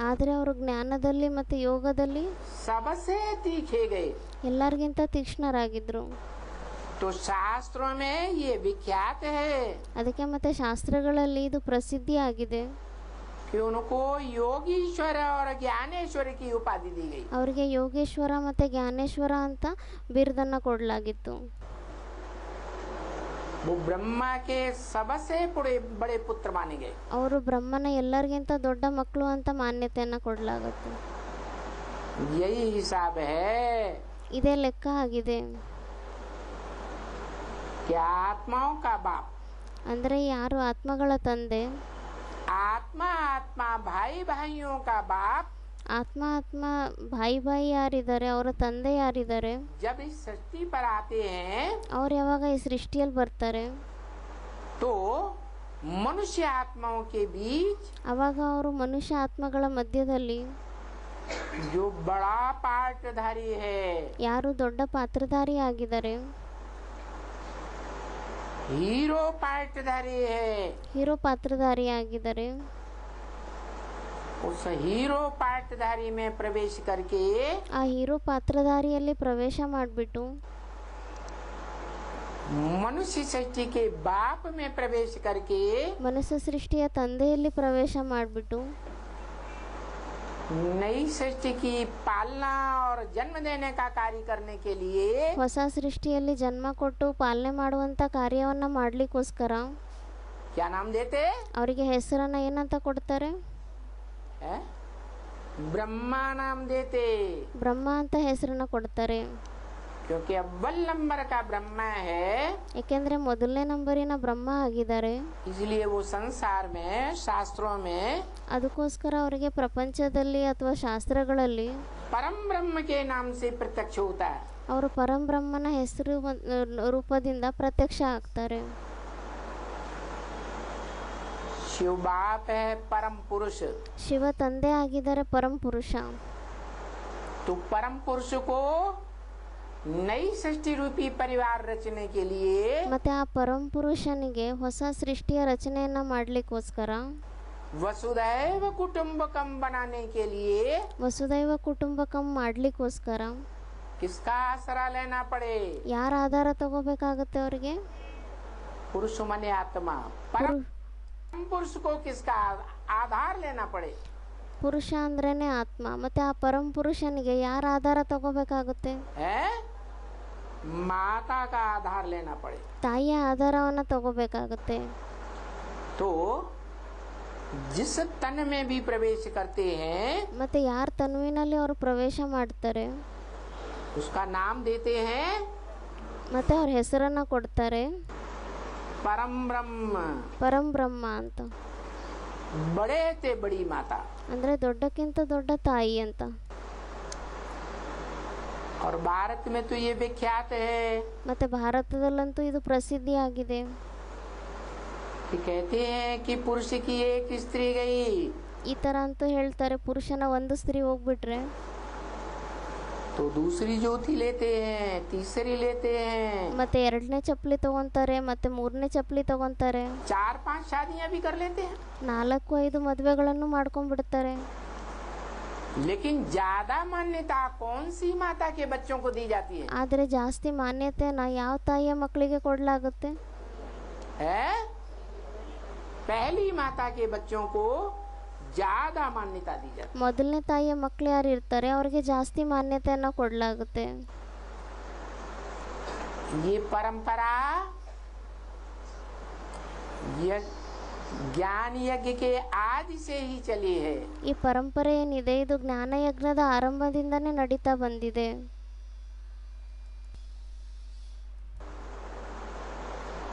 ಆದರೆ ಅವರು ಜ್ಞಾನದಲ್ಲಿ ಮತ್ತು ಯೋಗದಲ್ಲಿ सबसे तीखे गए। ಎಲ್ಲರಿಗಿಂತ ತೀಕ್ಷ್ಣರಾಗಿದ್ರು. तो शास्त्रों में ये विख्यात है ಅದಕ್ಕೆ ಮತ್ತೆ ಶಾಸ್ತ್ರಗಳಲ್ಲಿ ಇದು ಪ್ರಸಿದ್ಧಿ ಆಗಿದೆ. कि उनको योगीश्वर और ज्ञानेश्वर की उपाधि दी गई। ಅವರಿಗೆ ಯೋಗೇಶ್ವರ ಮತ್ತು ಜ್ಞಾನೇಶ್ವರ ಅಂತ ಬಿರುದನ್ನು ಕೊಡಲಾಗಿತ್ತು. वो ब्रह्मा के सबसे बड़े पुत्र माने गए। ಅವರು ಬ್ರಹ್ಮನ ಎಲ್ಲರಿಗಿಂತ ದೊಡ್ಡ ಮಕ್ಕಳು ಅಂತ ಮಾನ್ಯತೆಯನ್ನು ಕೊಡಲಾಗುತ್ತೆ. यही हिसाब है ಇದೇ ಲೆಕ್ಕ ಆಗಿದೆ. कि आत्माओं का बाप, ಅಂದರೆ ಯಾರು ಆತ್ಮಗಳ ತಂದೆ, आत्मा आत्मा भाई भाइयों का बाप, ಆತ್ಮ ಆತ್ಮ ಭಾಯಿ ಯಾರಿದ್ದಾರೆ ಅವರ ತಂದೆ ಯಾರಿದ್ದಾರೆ, जब इस सृष्टि पर आते हैं ಅವ್ರು ಯಾವಾಗ ಈ ಸೃಷ್ಟಿಯಲ್ಲಿ ಬರ್ತಾರೆ तो मनुष्य आत्माओं के बीच ಅವಾಗ ಅವರು ಮನುಷ್ಯ ಆತ್ಮಗಳ ಮಧ್ಯದಲ್ಲಿ जो बड़ा पार्टधारी है, ಯಾರು ದೊಡ್ಡ ಪಾತ್ರಧಾರಿ ಆಗಿದ್ದಾರೆ, हीरो पार्टधारी है, ಹೀರೋ ಪಾತ್ರಧಾರಿ ಆಗಿದ್ದಾರೆ, उस हीरो पार्टधारी में प्रवेश करके ಆ ಹೀರೋ ಪಾತ್ರಧಾರಿಯಲ್ಲಿ ಪ್ರವೇಶ ಮಾಡಿಬಿಟ್ಟು मनुष्य सृष्टि के बाप में प्रवेश करके ಮನುಷ್ಯ ಸೃಷ್ಟಿಯ ತಂದೆಯಲ್ಲಿ ಪ್ರವೇಶ ಮಾಡಿಬಿಟ್ಟು नई सृष्टि की पालना और जन्म देने का कार्य करने के लिए ಹೊಸ ಸೃಷ್ಟಿಯಲ್ಲಿ ಜನ್ಮ ಕೊಟ್ಟು ಪಾಲನೆ ಮಾಡುವಂಥ ಕಾರ್ಯವನ್ನು ಮಾಡಲಿಕ್ಕೋಸ್ಕರ क्या नाम देते ಅವರಿಗೆ ಹೆಸರನ್ನು ಏನಂತ ಕೊಡ್ತಾರೆ? हैं? ब्रह्मा नाम देते, ಬ್ರಹ್ಮ ಅಂತ ಹೆಸರನ್ನು ಕೊಡ್ತಾರೆ. क्योंकि अव्वल नंबर का ब्रह्मा है, ಏಕೆಂದರೆ ಮೊದಲನೇ ನಂಬರಿನ ಬ್ರಹ್ಮ ಆಗಿದ್ದಾರೆ. इसलिए वो संसार में शास्त्रों में ಅದಕ್ಕೋಸ್ಕರ ಅವರಿಗೆ ಪ್ರಪಂಚದಲ್ಲಿ ಅಥವಾ ಶಾಸ್ತ್ರಗಳಲ್ಲಿ परम ब्रह्म के नाम से प्रत्यक्ष होता है। ಅವರು ಪರಂಬ್ರಹ್ಮನ ಹೆಸರು ರೂಪದಿಂದ ಪ್ರತ್ಯಕ್ಷ ಆಗ್ತಾರೆ. शिव बाप है परम पुरुष, ಶಿವ ತಂದೆ ಆಗಿದ್ದಾರೆ ಪರಂ ಪುರುಷ. तो परम पुरुष को नई सृष्टि रूपी परिवार रचने के लिए ಮತ್ತೆ ಆ ಪರಂ ಪುರುಷನಿಗೆ ಹೊಸ ಸೃಷ್ಟಿಯ ರಚನೆಯನ್ನ ಮಾಡ್ಲಿಕ್ಕೋಸ್ಕರ, वसुधैव कुटुंबकम बनाने के लिए ವಸುದೈವ ಕುಟುಂಬಕಂ ಮಾಡ್ಲಿಕ್ಕೋಸ್ಕರ किसका आसरा लेना पड़े? ಯಾರ ಆಧಾರ ತಗೋಬೇಕಾಗುತ್ತೆ ಅವ್ರಿಗೆ? पुरुष मने आत्मा। परम पुरुष को किसका आधार लेना पड़े? ಪುರುಷ ಅಂದ್ರೇನೆ ಆತ್ಮ. ಮತ್ತೆ ಆ ಪರಂ ಪುರುಷನಿಗೆ ಯಾರ ಆಧಾರ ತಗೋಬೇಕಾಗುತ್ತೆ? है माता का आधार लेना पड़े। ತಾಯಿಯ ಆಧಾರವನ್ನ ತಗೋಬೇಕಾಗುತ್ತೆ. तो जिस तन में भी प्रवेश करते हैं ಮತ್ತೆ ಯಾರ ತನುವಿನಲ್ಲಿ ಅವರು ಪ್ರವೇಶ ಮಾಡ್ತಾರೆ उसका नाम देते हैं ಮತ್ತೆ ಅವ್ರ ಹೆಸರನ್ನ ಕೊಡ್ತಾರೆ परम ब्रह्म, ಪರಂ ಬ್ರಹ್ಮ ಅಂತ. बड़े ते बड़ी माता। ಅಂದ್ರೆ ದೊಡ್ಡಕ್ಕಿಂತ ದೊಡ್ಡ ತಾಯಿ ಅಂತ. और भारत में तो ये विख्यात है ಮತ್ತೆ ಭಾರತದಲ್ಲಂತೂ ಇದು ಪ್ರಸಿದ್ಧಿ ಆಗಿದೆ. कि कहते हैं कि पुरुष की एक स्त्री गई ಈ ತರ ಅಂತೂ ಹೇಳ್ತಾರೆ, ಪುರುಷನ ಒಂದು ಸ್ತ್ರೀ ಹೋಗ್ಬಿಟ್ರೆ तो दूसरी ज्योति लेते हैं, तीसरी लेते हैं, ಮತ್ತೆ ಎರಡನೇ ಚಪ್ಪಲಿ ತಗೊಂತಾರೆ, ಮತ್ತೆ ಮೂರನೇ ಚಪ್ಪಲಿ ತಗೊಂತಾರೆ, 4-5 शादियां भी कर लेते हैं। 4-5 ಮದುವೆಗಳನ್ನು ಮಾಡ್ಕೊಂಡ್ಬಿಡ್ತಾರೆ. लेकिन ज्यादा मान्यता कौन सी माता के बच्चों को दी जाती है? ಆದರೆ ಜಾಸ್ತಿ ಮಾನ್ಯತೆನ ಯಾವ ತಾಯಿಯ ಮಕ್ಕಳಿಗೆ ಕೊಡಲಾಗುತ್ತೆ? है पहली माता के बच्चों को ज्यादा मान्यता दी जाती है। ಮೊದಲನೇ ತಾಯಿಯ ಮಕ್ಕಳು ಯಾರು ಇರ್ತಾರೆ ಅವ್ರಿಗೆ ಜಾಸ್ತಿ ಮಾನ್ಯತೆಯನ್ನ ಕೊಡಲಾಗುತ್ತೆ. ये परंपरा ये ज्ञान यज्ञ के आदि से ही चली है। ಈ ಪರಂಪರೆ ಏನಿದೆ ಇದು ಜ್ಞಾನ ಯಜ್ಞದ ಆರಂಭದಿಂದನೇ ನಡೀತಾ ಬಂದಿದೆ.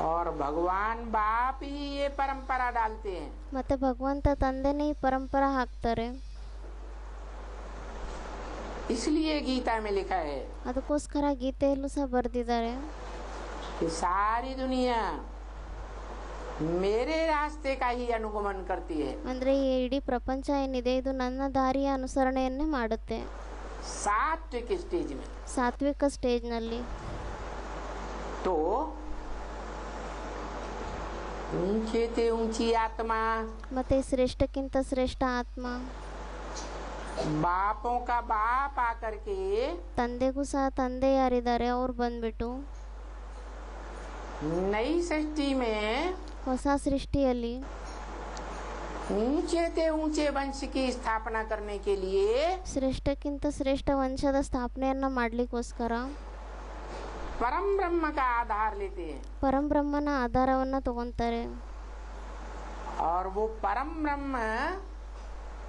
और भगवान बाप ही ये परंपरा डालते हैं। ಮತ್ತೆ ಭಗವಂತ ತಂದೆನೇ ಈ ಪರಂಪರೆ ಹಾಕ್ತಾರೆ. इसलिए गीता में लिखा है ಅದಕ್ಕೋಸ್ಕರ ಗೀತೆಯಲ್ಲೂ ಸಹ ಬರೆದಿದ್ದಾರೆ कि सारी दुनिया मेरे रास्ते का ही अनुगमन करती है। ಅಂದ್ರೆ ಈ ಇಡೀ ಪ್ರಪಂಚ ಏನಿದೆ ಇದು ನನ್ನ ದಾರಿಯ ಅನುಸರಣೆಯನ್ನೇ ಮಾಡುತ್ತೆ. सात्विक स्टेज में ಸಾತ್ವಿಕ ಸ್ಟೇಜ್ನಲ್ಲಿ. तो ऊंचे ते ऊंची आत्मा, ಮತ್ತೆ ಶ್ರೇಷ್ಠಕ್ಕಿಂತ ಶ್ರೇಷ್ಠ ಆತ್ಮ, बापों का बाप आकर के ತಂದೆಗೂ सह ತಂದೆ ಯಾರಿದ್ದಾರೆ ಅವ್ರು ಬಂದ್ಬಿಟ್ಟು नई सृष्टि में ಹೊಸ ಸೃಷ್ಟಿಯಲ್ಲಿ ऊंचे ते ऊंचे वंश की स्थापना करने के लिए ಶ್ರೇಷ್ಠಕ್ಕಿಂತ ಶ್ರೇಷ್ಠ ವಂಶದ ಸ್ಥಾಪನೆಯನ್ನ ಮಾಡ್ಲಿಕ್ಕೋಸ್ಕರ परम ब्रह्म का आधार लेते हैं। ಪರಂ ಬ್ರಹ್ಮನ ಆಧಾರವನ್ನ ತಗೊಂತಾರೆ. और वो परम ब्रह्म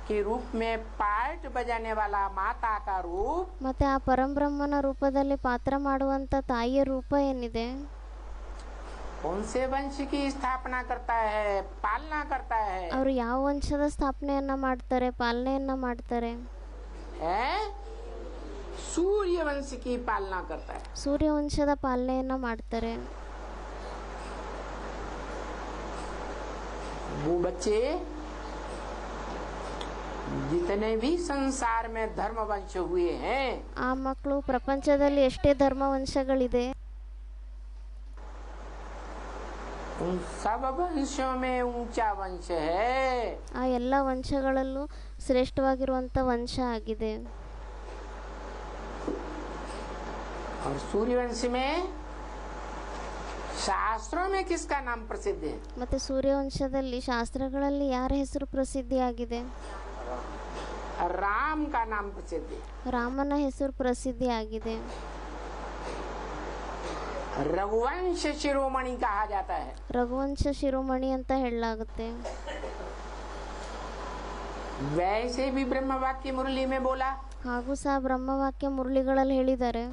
के रूप में पार्ट बजाने वाला माता का रूप ಮತ್ತೆ ಆ ಪರಂ ಬ್ರಹ್ಮನ ರೂಪದಲ್ಲಿ ಪಾತ್ರ ಮಾಡುವಂತ ತಾಯಿಯ ರೂಪ ಏನಿದೆ कौन से वंश की स्थापना करता है, पालना करता है? ಅವರು ಯಾವ ವಂಶದ ಸ್ಥಾಪನೆಯನ್ನ ಮಾಡ್ತಾರೆ, ಪಾಲನೆಯನ್ನ ಮಾಡ್ತಾರೆ? है सूर्य वंश की पालना करता है। ಸೂರ್ಯ ವಂಶದ ಪಾಲನೆಯನ್ನ ಮಾಡ್ತಾರೆ. वो बच्चे जितने भी संसार में धर्म वंश हुए हैं ಆ ಮಕ್ಕಳು ಪ್ರಪಂಚದಲ್ಲಿ ಎಷ್ಟೇ ಧರ್ಮ ವಂಶಗಳಿದೆ उन सब वंशों में ऊंचा वंश है। ಆ ಎಲ್ಲ ವಂಶಗಳಲ್ಲೂ ಶ್ರೇಷ್ಠವಾಗಿರುವಂತ ವಂಶ ಆಗಿದೆ. और सूर्यवंश में शास्त्रों में किसका नाम प्रसिद्ध है? ಮತ್ತೆ ಸೂರ್ಯವಂಶದಲ್ಲಿ ಶಾಸ್ತ್ರಗಳಲ್ಲಿ ಯಾರ ಹೆಸರು ಪ್ರಸಿದ್ಧಿಯಾಗಿದೆ? राम का नाम प्रसिद्ध है। ರಾಮನ ಹೆಸರು ಪ್ರಸಿದ್ಧಿಯಾಗಿದೆ. रघुवंश शिरोमणि कहा जाता है। ರಘುವಂಶ ಶಿರೋಮಣಿ ಅಂತ ಹೇಳಲಾಗುತ್ತೆ. वैसे भी ब्रह्म वाक्य मुरली में बोला ಹಾಗೂ ಸಹ ಬ್ರಹ್ಮವಾಕ್ಯ ಮುರಳಿಗಳಲ್ಲಿ ಹೇಳಿದ್ದಾರೆ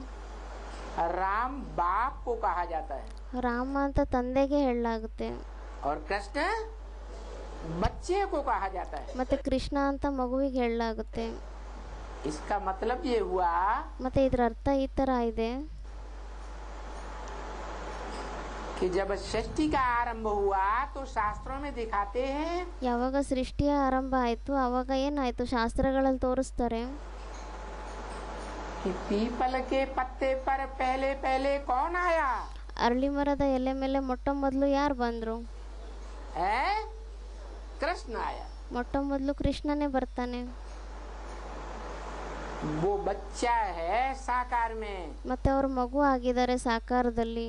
राम बाप को कहा जाता है ರಾಮ ಅಂತ ತಂದೆಗೆ ಹೇಳಲಾಗುತ್ತೆ. और कृष्ण बच्चे को कहा जाता है। ಮತ್ತೆ ಕೃಷ್ಣ ಅಂತ ಮಗುವಿಗೆ ಹೇಳಲಾಗುತ್ತೆ. इसका मतलब ये हुआ ಮತ್ತೆ ಇದರ ಅರ್ಥ ಈ ತರ ಇದೆ कि जब सृष्टि का आरंभ हुआ तो शास्त्रों में दिखाते हैं ಯಾವಾಗ ಸೃಷ್ಟಿಯ ಆರಂಭ ಆಯಿತು ಆವಾಗ ಏನಾಯಿತು ಶಾಸ್ತ್ರಗಳಲ್ಲಿ ತೋರಿಸ್ತಾರೆ कि पीपल के पत्ते पर पहले पहले कौन आया ಅರಳಿ ಮರದ ಎಲೆ ಮೇಲೆ ಮೊಟ್ಟ ಮೊದಲು ಯಾರು ಬಂದರು है कृष्ण आया ಮೊಟ್ಟ ಮೊದಲು ಕೃಷ್ಣನೇ ಬರ್ತಾನೆ वो बच्चा है साकार में ಮತ್ತೆ ಅವ್ರ ಮಗು ಆಗಿದ್ದಾರೆ ಸಾಕಾರದಲ್ಲಿ